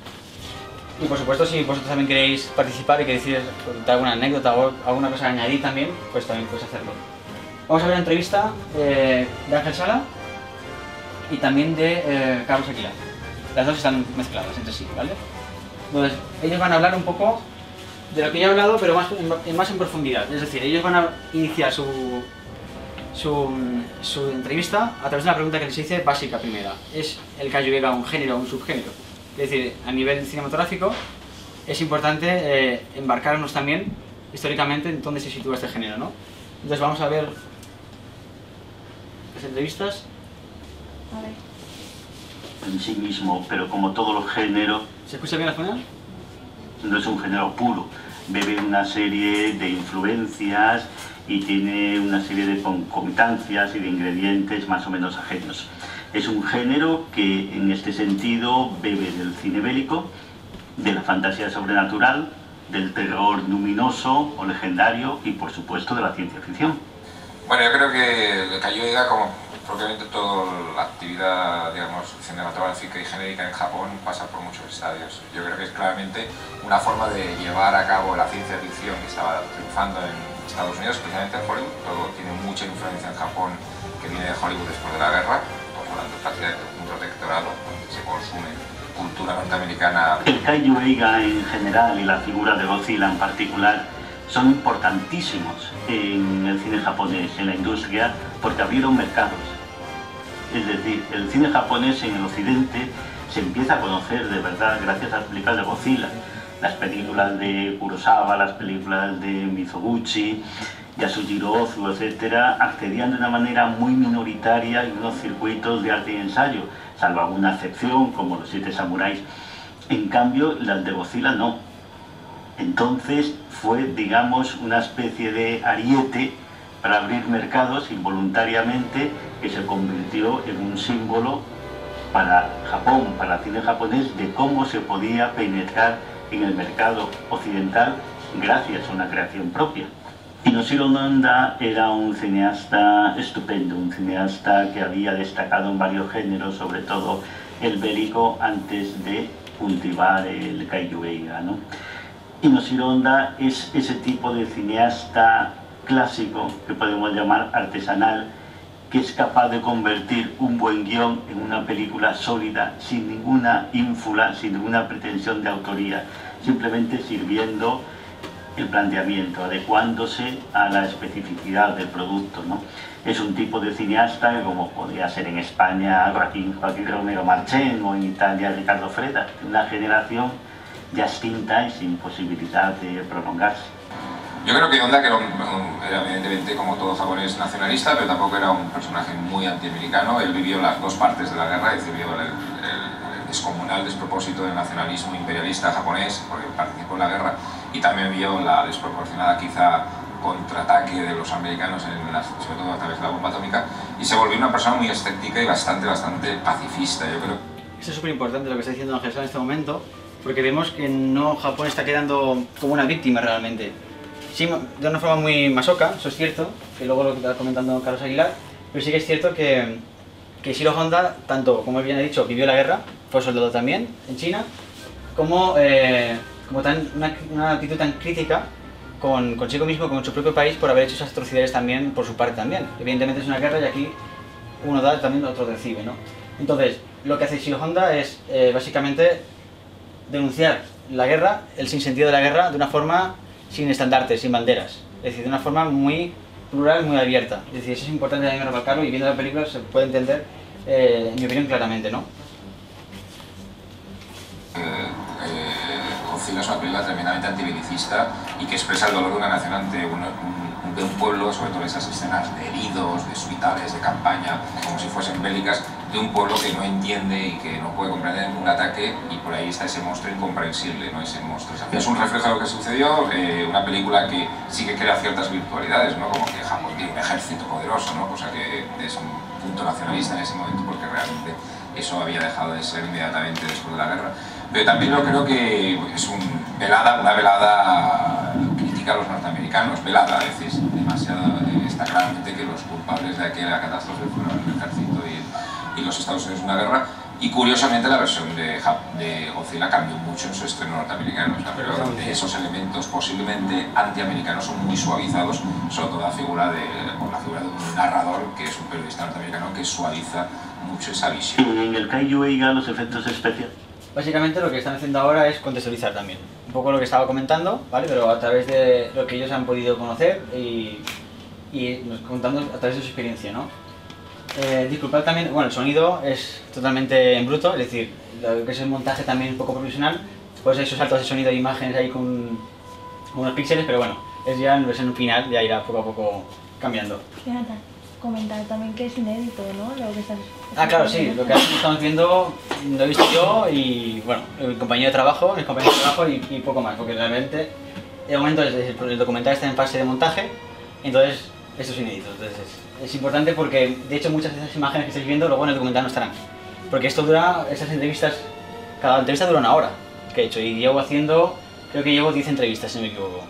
Y por supuesto, si vosotros también queréis participar y queréis contar alguna anécdota o alguna cosa a añadir también, pues también podéis hacerlo. Vamos a ver una entrevista de Ángel Sala y también de Carlos Aguilar. Las dos están mezcladas entre sí, ¿vale? Entonces, ellos van a hablar un poco de lo que ya he hablado, pero más en profundidad. Es decir, ellos van a iniciar su entrevista a través de una pregunta que les hice básica primera. ¿Es el Cayo Vega un género o un subgénero? Es decir, a nivel cinematográfico es importante embarcarnos también históricamente en dónde se sitúa este género, ¿no? Entonces vamos a ver las entrevistas. En sí mismo, pero como todos los géneros... ¿Se escucha bien la final? No es un género puro, bebe una serie de influencias y tiene una serie de concomitancias y de ingredientes más o menos ajenos. Es un género que en este sentido bebe del cine bélico, de la fantasía sobrenatural, del terror luminoso o legendario y por supuesto de la ciencia ficción. Bueno, yo creo que el Cayo Vega, como propiamente toda la actividad, digamos, cinematográfica y genérica en Japón, pasa por muchos estadios. Yo creo que es claramente una forma de llevar a cabo la ciencia ficción que estaba triunfando en Estados Unidos, especialmente en Hollywood. Todo tiene mucha influencia en Japón que viene de Hollywood después de la guerra. Hablando prácticamente de un protectorado donde se consume cultura norteamericana. El Kaiju Eiga en general y la figura de Godzilla en particular son importantísimos en el cine japonés, en la industria, porque abrieron mercados. Es decir, el cine japonés en el occidente se empieza a conocer de verdad gracias a las películas de Godzilla. Las películas de Kurosawa, las películas de Mizoguchi, Yasujiro Ozu, etcétera, accedían de una manera muy minoritaria en unos circuitos de arte y ensayo, salvo alguna excepción como Los Siete Samuráis. En cambio, las de Godzilla no. Entonces fue, digamos, una especie de ariete para abrir mercados involuntariamente que se convirtió en un símbolo para Japón, para el cine japonés, de cómo se podía penetrar en el mercado occidental gracias a una creación propia. Kinoshiro Honda era un cineasta estupendo, un cineasta que había destacado en varios géneros, sobre todo el bélico, antes de cultivar el Kaiju Eiga, ¿no? Kinoshiro Honda es ese tipo de cineasta clásico, que podemos llamar artesanal, que es capaz de convertir un buen guión en una película sólida, sin ninguna ínfula, sin ninguna pretensión de autoría, simplemente sirviendo el planteamiento, adecuándose a la especificidad del producto, ¿no? Es un tipo de cineasta que, como podría ser en España Joaquín Romero Marchén o en Italia Ricardo Freda, una generación ya extinta y sin posibilidad de prolongarse. Yo creo que Honda, que era evidentemente como todo japonés nacionalista, pero tampoco era un personaje muy antiamericano. Él vivió las dos partes de la guerra, es decir, vivió el descomunal despropósito del nacionalismo imperialista japonés, porque participó en la guerra, y también vio la desproporcionada quizá contraataque de los americanos, sobre todo a través de la bomba atómica, y se volvió una persona muy escéptica y bastante pacifista, yo creo. Esto es súper importante lo que está diciendo Ángel Sala en este momento, porque vemos que no Japón está quedando como una víctima realmente. Sí, de una forma muy masoca, eso es cierto, que luego lo que está comentando Carlos Aguilar, pero sí que es cierto que Shiro Honda, tanto como bien ha dicho, vivió la guerra, fue soldado también en China, como una actitud tan crítica consigo mismo, con su propio país, por haber hecho esas atrocidades también por su parte también. Evidentemente es una guerra y aquí uno da también otro recibe, ¿no? Entonces, lo que hace Shiro Honda es básicamente denunciar la guerra, el sinsentido de la guerra, de una forma sin estandartes, sin banderas. Es decir, de una forma muy plural, muy abierta. Es decir, eso es importante también recalcarlo y viendo la película se puede entender, en mi opinión, claramente, ¿no? Godzilla es una película tremendamente antibelicista y que expresa el dolor de una nación ante de un pueblo, sobre todo esas escenas de heridos, de hospitales, de campaña, como si fuesen bélicas, de un pueblo que no entiende y que no puede comprender un ataque, y por ahí está ese monstruo incomprensible, ¿no? Ese monstruo. Es un reflejo de lo que sucedió, una película que sí que crea ciertas virtualidades, ¿no? Como que Japón tiene un ejército poderoso, ¿no? Cosa que es un punto nacionalista en ese momento, porque realmente eso había dejado de ser inmediatamente después de la guerra. Pero también yo creo que es una velada crítica a los norteamericanos, velada a veces, demasiado. Está claramente que los culpables de aquella catástrofe fueron el ejército y los Estados Unidos en una guerra. Y curiosamente la versión de Godzilla cambió mucho en su estreno norteamericano, o sea, pero esos elementos posiblemente antiamericanos son muy suavizados, sobre todo la figura de un narrador, que es un periodista norteamericano, que suaviza mucho esa visión. En el Kaiju Eiga los efectos especiales. Básicamente lo que están haciendo ahora es contextualizar también. Un poco lo que estaba comentando, ¿vale? Pero a través de lo que ellos han podido conocer y nos contando a través de su experiencia, ¿no? Disculpad también, bueno, el sonido es totalmente en bruto, es decir, lo que es el montaje también un poco profesional, pues hay esos saltos de sonido e imágenes ahí con unos píxeles, pero bueno, es ya en versión final, ya irá poco a poco cambiando. Jonathan, comentar también que es inédito, ¿no? Lo que estás... Ah, claro, sí, lo que estamos viendo lo he visto yo y, bueno, mi compañero de trabajo, y poco más, porque realmente, de momento el documental está en fase de montaje, entonces esto es inédito, entonces es importante porque, de hecho, muchas de esas imágenes que estáis viendo luego en el documental no estarán, porque esto dura, esas entrevistas, cada entrevista dura una hora, que he hecho, y creo que llevo 10 entrevistas, si no me equivoco,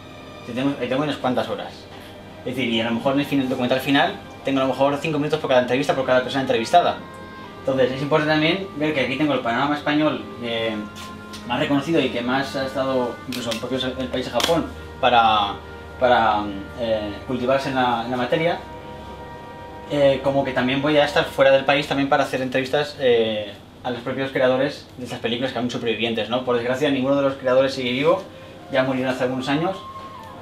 tengo unas cuantas horas, es decir, y a lo mejor en el documental final tengo a lo mejor 5 minutos por cada entrevista, por cada persona entrevistada. Entonces es importante también ver que aquí tengo el panorama español más reconocido y que más ha estado, incluso en el país de Japón, para cultivarse en la materia. Como que también voy a estar fuera del país también para hacer entrevistas a los propios creadores de estas películas que han supervivientes, ¿no? Por desgracia ninguno de los creadores sigue vivo, ya murieron hace algunos años.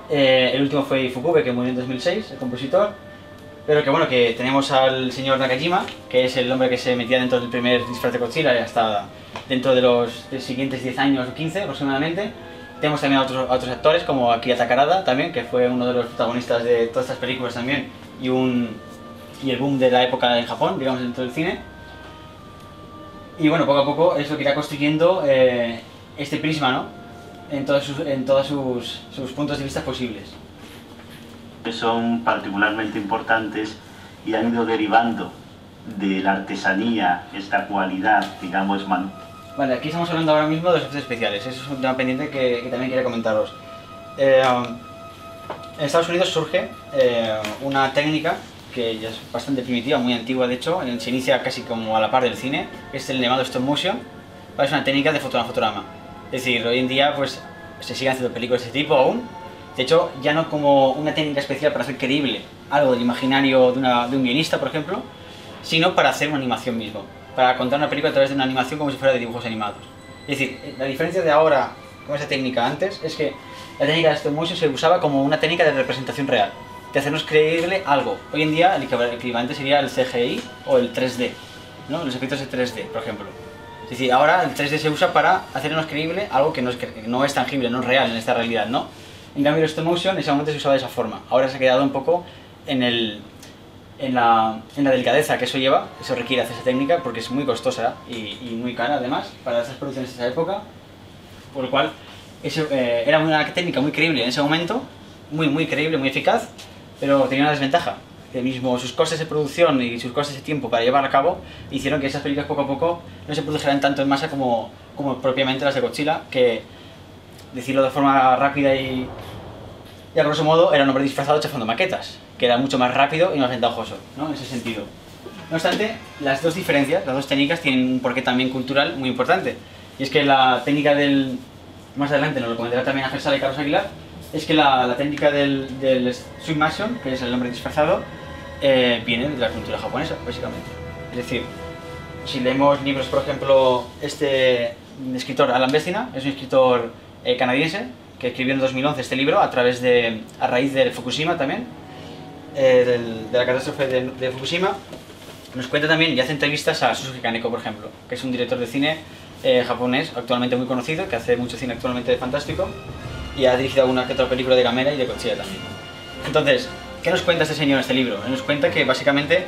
El último fue Ifukube, que murió en 2006, el compositor. Pero que bueno, que tenemos al señor Nakajima, que es el hombre que se metía dentro del primer disfraz de Godzilla y hasta dentro de los siguientes 10 años o 15 aproximadamente. Tenemos también a otros actores como Akira Takarada también, que fue uno de los protagonistas de todas estas películas también y el boom de la época en Japón, digamos, dentro del cine. Y bueno, poco a poco es lo que irá construyendo este prisma, ¿no? En todos sus puntos de vista posibles. Son particularmente importantes y han ido derivando de la artesanía, esta cualidad, digamos, Vale, aquí estamos hablando ahora mismo de los efectos especiales, eso es un tema pendiente que también quería comentaros. En Estados Unidos surge una técnica que ya es bastante primitiva, muy antigua de hecho, se inicia casi como a la par del cine, que es el llamado stop motion, es una técnica de fotograma a fotograma. Es decir, hoy en día pues se siguen haciendo películas de este tipo aún. De hecho, ya no como una técnica especial para hacer creíble algo del imaginario de un guionista, por ejemplo, sino para hacer una animación mismo, para contar una película a través de una animación como si fuera de dibujos animados. Es decir, la diferencia de ahora con esa técnica antes es que la técnica de stop motion se usaba como una técnica de representación real, de hacernos creíble algo. Hoy en día el equivalente sería el CGI o el 3D, ¿no? Los efectos de 3D, por ejemplo. Es decir, ahora el 3D se usa para hacernos creíble algo que no es tangible, no es real en esta realidad, ¿no? En cambio el stop motion en ese momento se usaba de esa forma. Ahora se ha quedado un poco en la delicadeza que eso lleva. Eso requiere hacer esa técnica porque es muy costosa y muy cara además para esas producciones de esa época. Por lo cual era una técnica muy creíble en ese momento, muy creíble, muy eficaz, pero tenía una desventaja. Que mismo sus costes de producción y sus costes de tiempo para llevar a cabo hicieron que esas películas poco a poco no se produjeran tanto en masa como propiamente las de Godzilla, que, decirlo de forma rápida y a grosso modo, era un hombre disfrazado chafando maquetas, que era mucho más rápido y más ventajoso, ¿no? En ese sentido. No obstante, las dos diferencias, las dos técnicas tienen un porqué también cultural muy importante. Y es que la técnica más adelante nos lo comentará también Ángel Sala y Carlos Aguilar, es que la técnica del stop motion, que es el hombre disfrazado, viene de la cultura japonesa, básicamente. Es decir, si leemos libros, por ejemplo, este escritor Alan Bessina, es un escritor canadiense, que escribió en 2011 este libro a raíz del Fukushima también. de la catástrofe de Fukushima, nos cuenta también y hace entrevistas a Suzuki Kaneko, por ejemplo, que es un director de cine japonés actualmente muy conocido, que hace mucho cine actualmente fantástico y ha dirigido alguna que otra película de Gamera y de Godzilla también. Entonces, ¿qué nos cuenta este señor en este libro? Él nos cuenta que básicamente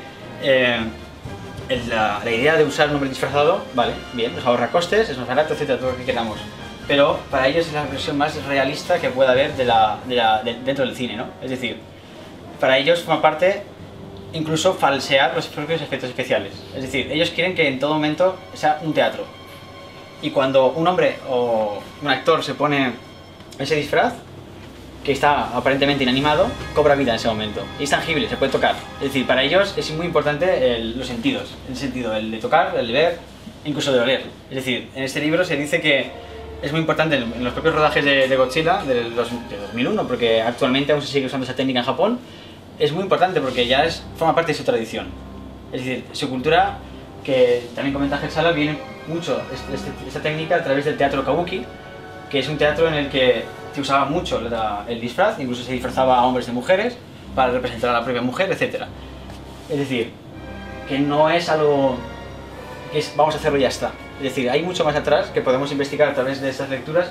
la idea de usar un hombre disfrazado, vale, bien, nos ahorra costes, es más barato, etcétera, todo lo que queramos. Pero para ellos es la versión más realista que pueda haber dentro del cine, ¿no? Es decir, para ellos forma parte incluso falsear los propios efectos especiales. Es decir, ellos quieren que en todo momento sea un teatro. Y cuando un hombre o un actor se pone ese disfraz, que está aparentemente inanimado, cobra vida en ese momento. Y es tangible, se puede tocar. Es decir, para ellos es muy importante los sentidos. En el sentido, el de tocar, el de ver, incluso de oler. Es decir, en este libro se dice que es muy importante en los propios rodajes de Godzilla, de 2001, porque actualmente aún se sigue usando esa técnica en Japón. Es muy importante porque ya forma parte de su tradición. Es decir, su cultura, que también comenta Gersala, viene mucho esta técnica a través del teatro kabuki, que es un teatro en el que se usaba mucho el disfraz, incluso se disfrazaba a hombres y mujeres para representar a la propia mujer, etc. Es decir, que no es algo que vamos a hacerlo y ya está. Es decir, hay mucho más atrás que podemos investigar a través de estas lecturas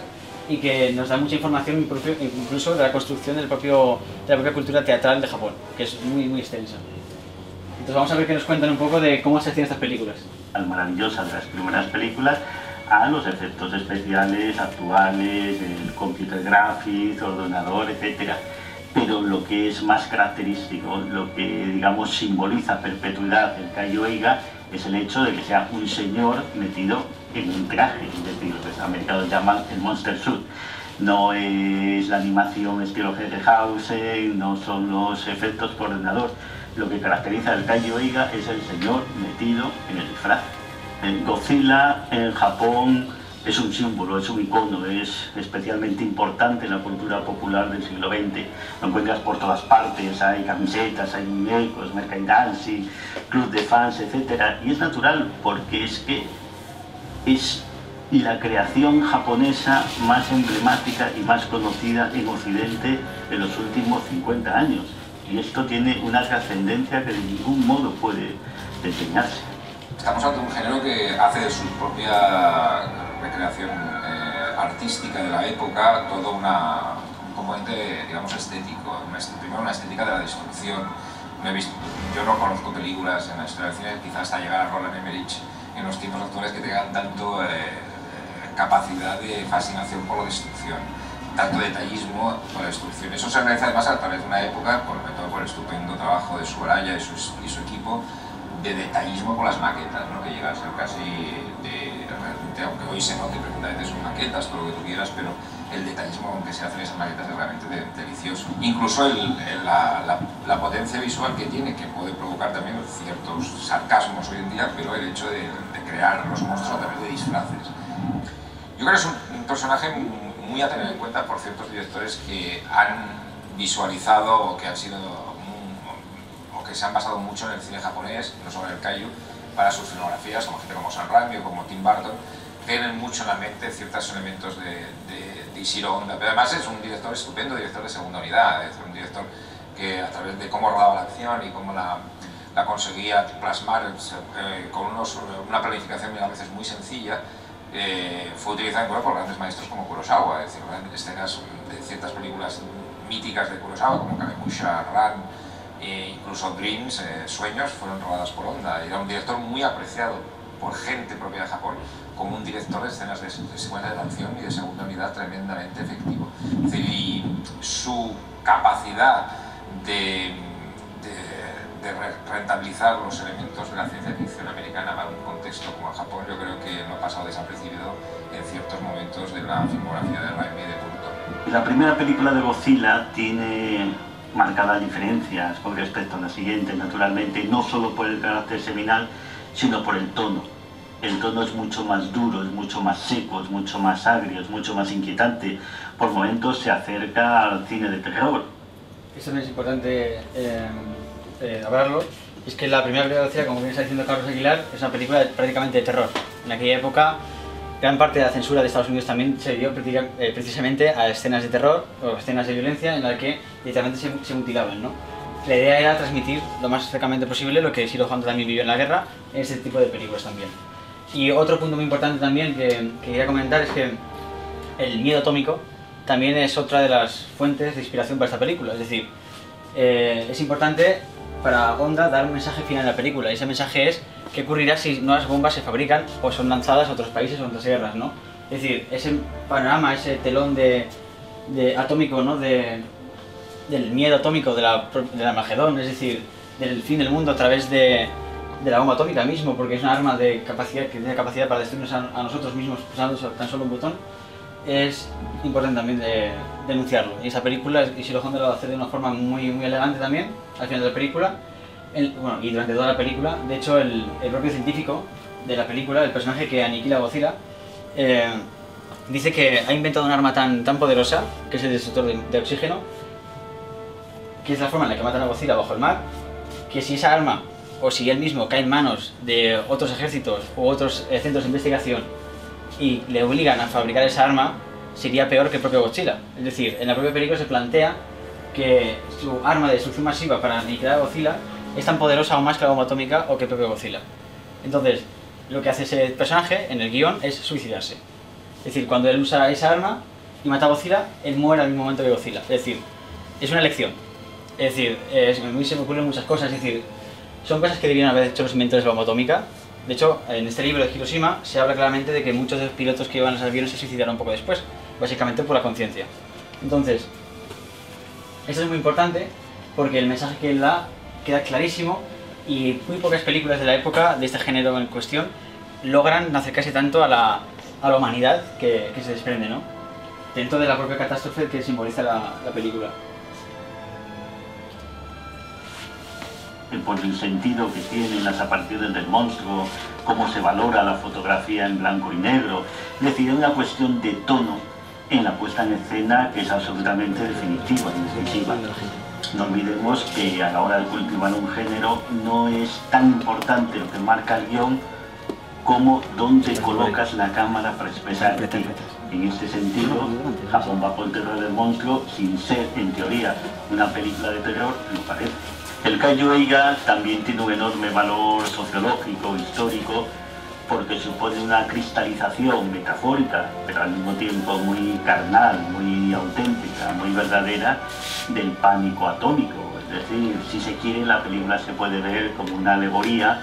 y que nos da mucha información incluso de la construcción de la propia cultura teatral de Japón, que es muy, muy extensa. Entonces vamos a ver que nos cuentan un poco de cómo se hacían estas películas. Maravillosa de las primeras películas a los efectos especiales actuales, el computer graphics, ordenador, etc. Pero lo que es más característico, lo que digamos simboliza perpetuidad del Kaiju Eiga, es el hecho de que sea un señor metido en un traje, es decir, los americanos llaman el monster suit. No es la animación estilo Harryhausen, no son los efectos por ordenador. Lo que caracteriza al Kaiju Eiga es el señor metido en el disfraz. Godzilla en Japón es un símbolo, es un icono, es especialmente importante en la cultura popular del siglo XX. Lo encuentras por todas partes, hay camisetas, hay muñecos, merchandising, club de fans, etc. Y es natural porque es que es la creación japonesa más emblemática y más conocida en Occidente en los últimos 50 años. Y esto tiene una trascendencia que de ningún modo puede enseñarse. Estamos ante un género que hace de su propia recreación artística de la época todo un componente, digamos, estético. Primero una estética de la destrucción. Yo no conozco películas en la historia del cine, quizás hasta llegar a Roland Emmerich en los tiempos actuales, que tengan tanto capacidad de fascinación por la destrucción, tanto detallismo por la destrucción. Eso se realiza además a través de una época, por el estupendo trabajo de Subaraya y su equipo, de detallismo con las maquetas, ¿no? Que llega a ser casi realmente, aunque hoy se note perfectamente son maquetas, todo lo que tú quieras, pero el detallismo con que se hacen esas maquetas es realmente delicioso. Incluso la potencia visual que tiene, que puede provocar también ciertos sarcasmos hoy en día, pero el hecho de crear los monstruos a través de disfraces. Yo creo que es un personaje muy a tener en cuenta por ciertos directores que han visualizado o que han sido que se han basado mucho en el cine japonés, no solo en el Kaiju, para sus filmografías, como gente como Sam Raimi o como Tim Burton, tienen mucho en la mente ciertos elementos de Ishiro Honda. Pero además es un director estupendo, director de segunda unidad, es un director que a través de cómo rodaba la acción y cómo la conseguía plasmar con una planificación a veces muy sencilla, fue utilizado por grandes maestros como Kurosawa, es decir, escenas de ciertas películas míticas de Kurosawa como Kagemusha, Ran, incluso Dreams, Sueños, fueron rodadas por Honda. Era un director muy apreciado por gente propia de Japón como un director de escenas de secuencia de acción y de segunda unidad tremendamente efectivo. Es decir, y su capacidad de rentabilizar los elementos de la ciencia ficción americana para un contexto como el Japón, yo creo que no ha pasado desapercibido en ciertos momentos de la filmografía de Raimi y de Burton. La primera película de Godzilla tiene marcadas diferencias con respecto a la siguiente, naturalmente, no solo por el carácter seminal, sino por el tono. El tono es mucho más duro, es mucho más seco, es mucho más agrio, es mucho más inquietante. Por momentos se acerca al cine de terror. Eso no es importante hablarlo. Es que la primera película de Godzilla, como bien está diciendo Carlos Aguilar, es una película prácticamente de terror. En aquella época, gran parte de la censura de Estados Unidos también se dio precisamente a escenas de terror o escenas de violencia en las que literalmente se mutilaban, ¿no? la idea era transmitir lo más cercanamente posible lo que Shiro Honda también vivió en la guerra, en ese tipo de películas también. Y otro punto muy importante también que quería comentar es que el miedo atómico también es otra de las fuentes de inspiración para esta película. Es decir, es importante para Honda dar un mensaje final en la película, y ese mensaje es qué ocurrirá si nuevas bombas se fabrican o son lanzadas a otros países o a otras guerras, ¿no? Es decir, ese panorama, ese telón de atómico, ¿no? Del miedo atómico, del Armagedón, es decir, del fin del mundo a través de la bomba atómica mismo, porque es un arma que tiene capacidad para destruirnos a nosotros mismos usando tan solo un botón, es importante también denunciarlo. Y esa película, Ishiro Honda lo va a hacer de una forma muy elegante también, al final de la película, bueno, y durante toda la película. De hecho, el propio científico de la película, el personaje que aniquila a Godzilla, dice que ha inventado un arma tan poderosa, que es el destructor de oxígeno, que es la forma en la que matan a Godzilla bajo el mar, que si esa arma, o si él mismo cae en manos de otros ejércitos u otros centros de investigación y le obligan a fabricar esa arma, sería peor que el propio Godzilla. Es decir, en la propia película se plantea que su arma de destrucción masiva para aniquilar a Godzilla es tan poderosa o más que la bomba atómica o que el propio Godzilla. Entonces, lo que hace ese personaje en el guión es suicidarse. Es decir, cuando él usa esa arma y mata a Godzilla, él muere al mismo momento que Godzilla. Es decir, es una elección. Es decir, se me ocurren muchas cosas. Es decir, son cosas que debían haber hecho los inventores de la bomba atómica. De hecho, en este libro de Hiroshima se habla claramente de que muchos de los pilotos que iban a los aviones se suicidaron un poco después, básicamente por la conciencia. Entonces, eso es muy importante porque el mensaje que él da queda clarísimo, y muy pocas películas de la época de este género en cuestión logran acercarse tanto a la humanidad que se desprende, ¿no? Dentro de la propia catástrofe que simboliza la película. Por el sentido que tienen las apariciones del monstruo, cómo se valora la fotografía en blanco y negro. Es decir, es una cuestión de tono en la puesta en escena que es absolutamente definitiva y decisiva. No olvidemos que a la hora de cultivar un género no es tan importante lo que marca el guión como dónde colocas la cámara para expresarte. En este sentido, Japón bajo el terror del monstruo, sin ser en teoría una película de terror, lo parece. El Kaiju Eiga también tiene un enorme valor sociológico, histórico, porque supone una cristalización metafórica, pero al mismo tiempo muy carnal, muy auténtica, muy verdadera, del pánico atómico. Es decir, si se quiere, la película se puede ver como una alegoría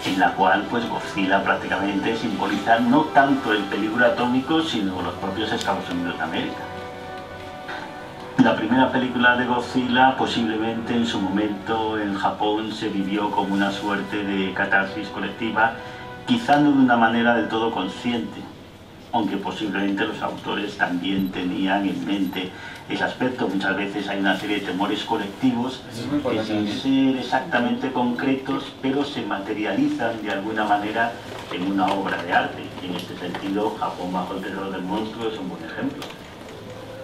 en la cual pues Godzilla prácticamente simboliza no tanto el peligro atómico, sino los propios Estados Unidos de América. La primera película de Godzilla posiblemente en su momento en Japón se vivió como una suerte de catarsis colectiva, quizá no de una manera del todo consciente, aunque posiblemente los autores también tenían en mente ese aspecto. Muchas veces hay una serie de temores colectivos que sin ser exactamente concretos, pero se materializan de alguna manera en una obra de arte. Y en este sentido, Japón bajo el terror del monstruo es un buen ejemplo.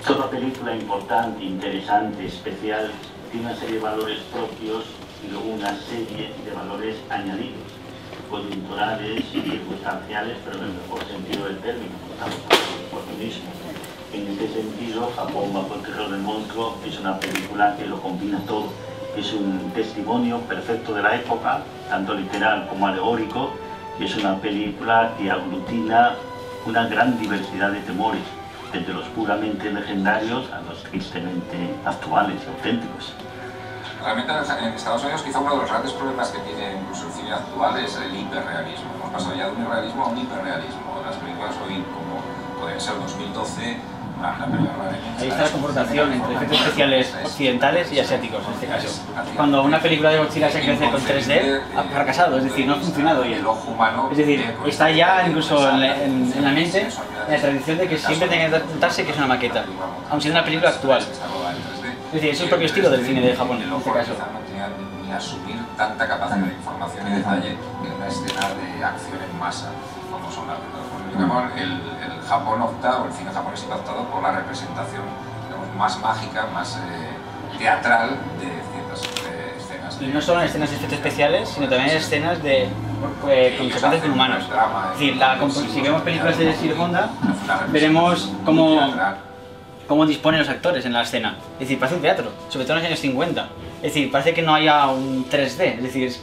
Toda película importante, interesante, especial, tiene una serie de valores propios y luego una serie de valores añadidos, coyunturales y circunstanciales, pero en el mejor sentido del término, por lo mismo. En este sentido, Japón bajo el terror del monstruo es una película que lo combina todo. Es un testimonio perfecto de la época, tanto literal como alegórico, y es una película que aglutina una gran diversidad de temores, desde los puramente legendarios a los tristemente actuales y auténticos. Realmente en Estados Unidos quizá uno de los grandes problemas que tiene incluso el cine actual es el hiperrealismo. Hemos pasado ya de un irrealismo a un hiperrealismo. Las películas hoy, como pueden ser 2012, ahí está la confrontación entre efectos especiales occidentales y asiáticos en este caso. Cuando una película de Godzilla se crece con 3D, ha fracasado, es decir, no ha funcionado bien. Es decir, está ya incluso en la mente la tradición de que siempre tiene que tratarse que es una maqueta, aun siendo una película actual. Es decir, es el propio estilo del cine de Japón en este caso. No tenía ni asumir tanta capacidad de información y detalle en una escena de acción en masa, como son las películas. El Japón opta, o el cine japonés ha optado por la representación, digamos, más mágica, más teatral de ciertas escenas. Y no solo en escenas de efectos especiales, sino también en escenas de consecuencias con humanos. Es decir, si vemos películas de Shiro Honda, veremos cómo cómo disponen los actores en la escena. Es decir, parece un teatro, sobre todo en los años 50. Es decir, parece que no haya un 3D, es decir,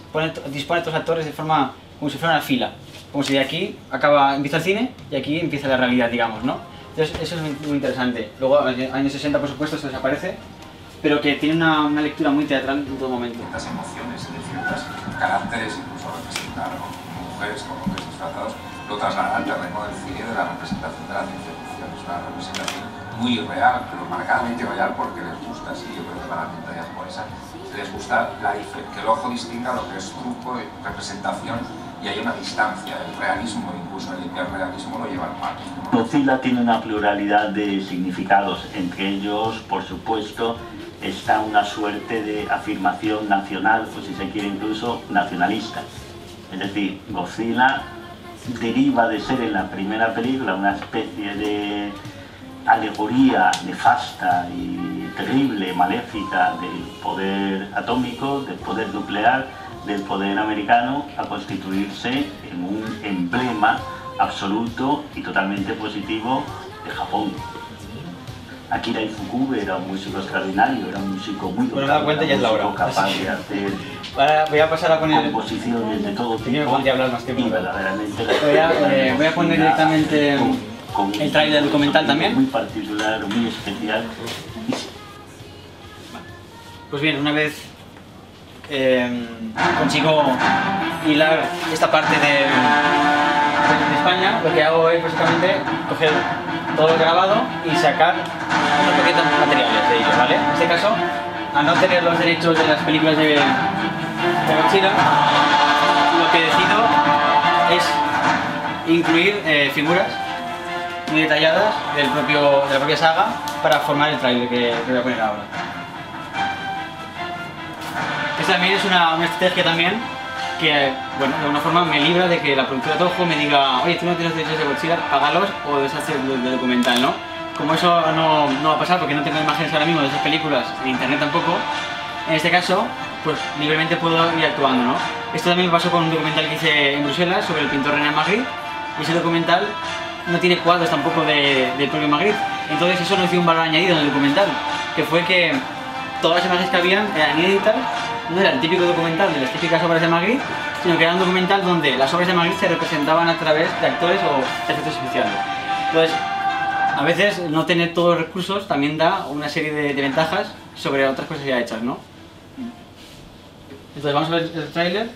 dispone a estos actores de forma como si fuera una fila. Como si de aquí empieza el cine y aquí empieza la realidad, digamos, ¿no? Entonces eso es muy interesante. Luego, en los años 60, por supuesto, se desaparece, pero que tiene una lectura muy teatral en todo momento. Ciertas emociones, de ciertos caracteres, incluso representar mujeres con hombres disfrazados, lo traslada al terreno del cine, de la representación de la ciencia ficción. Es una representación muy real, pero marcadamente real porque les gusta, sí, yo creo que para la pantalla japonesa les gusta que el ojo distinga lo que es truco, representación, y hay una distancia, el realismo, incluso el hiperrealismo lo lleva al mar. Godzilla tiene una pluralidad de significados, entre ellos, por supuesto, está una suerte de afirmación nacional, o si se quiere incluso nacionalista. Es decir, Godzilla deriva de ser en la primera película una especie de alegoría nefasta y terrible, maléfica del poder atómico, del poder nuclear, del poder americano, a constituirse en un emblema absoluto y totalmente positivo de Japón. Akira Ifukube era un músico extraordinario, era un músico muy bueno, me da cuenta, ya es la hora. capaz de hacer ahora voy a pasar a poner composiciones de todo tipo. Me podría hablar más tiempo. Y verdaderamente voy a poner directamente el trailer del documental también. Muy particular, muy especial. Pues bien, una vez consigo hilar esta parte de España, lo que hago es básicamente coger todo lo grabado y sacar unos pequeños materiales de ellos, ¿vale? En este caso, a no tener los derechos de las películas de Godzilla, lo que decido es incluir figuras muy detalladas de la propia saga para formar el trailer que voy a poner ahora. Esta también es una estrategia también que, bueno, de alguna forma me libra de que la productora Toho me diga, oye, tú no tienes derechos de Godzilla, págalos o deshaces de documental, ¿no? Como eso no va a pasar porque no tengo imágenes ahora mismo de esas películas, en internet tampoco, en este caso, pues libremente puedo ir actuando, ¿no? Esto también me pasó con un documental que hice en Bruselas sobre el pintor René Magritte, y ese documental no tiene cuadros tampoco del propio Magritte. Entonces eso nos dio un valor añadido en el documental, que fue que todas las imágenes que habían eran inéditas, no era el típico documental de las típicas obras de Magritte, sino que era un documental donde las obras de Magritte se representaban a través de actores o efectos especiales. Entonces, a veces no tener todos los recursos también da una serie de ventajas sobre otras cosas ya hechas, ¿no? Entonces vamos a ver el tráiler.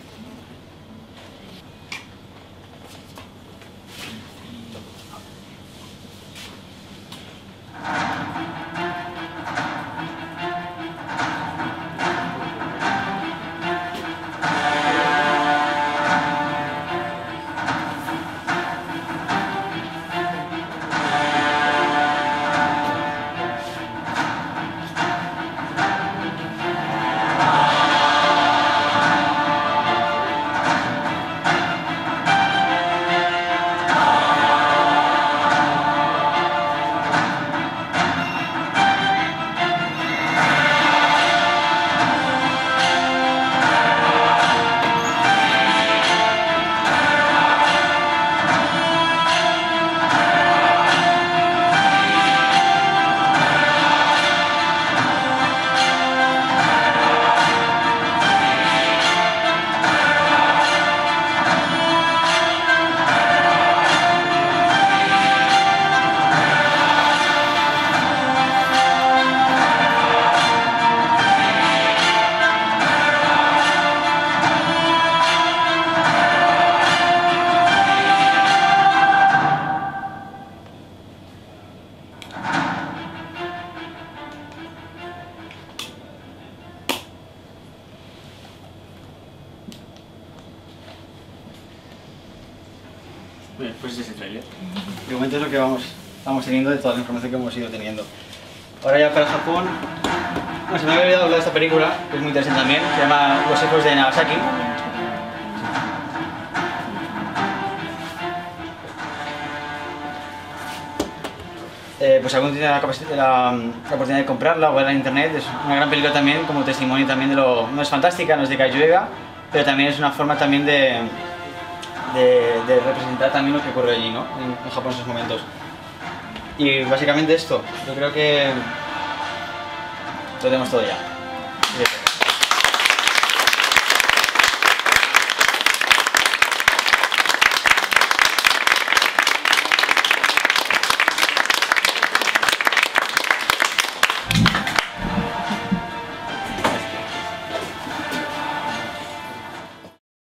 Bien, pues ese es el trailer. De momento es lo que vamos teniendo de toda la información que hemos ido teniendo. Ahora ya para Japón, bueno, se me había olvidado hablar de esta película, que es muy interesante también, se llama Los ecos de Nagasaki. Pues si alguno tiene la oportunidad de comprarla o verla en internet, es una gran película también como testimonio también de lo... no es fantástica, no es de Kaiju-ega, pero también es una forma también de representar también lo que ocurre allí, ¿no? En Japón en esos momentos. Y básicamente esto, yo creo que lo tenemos todo ya.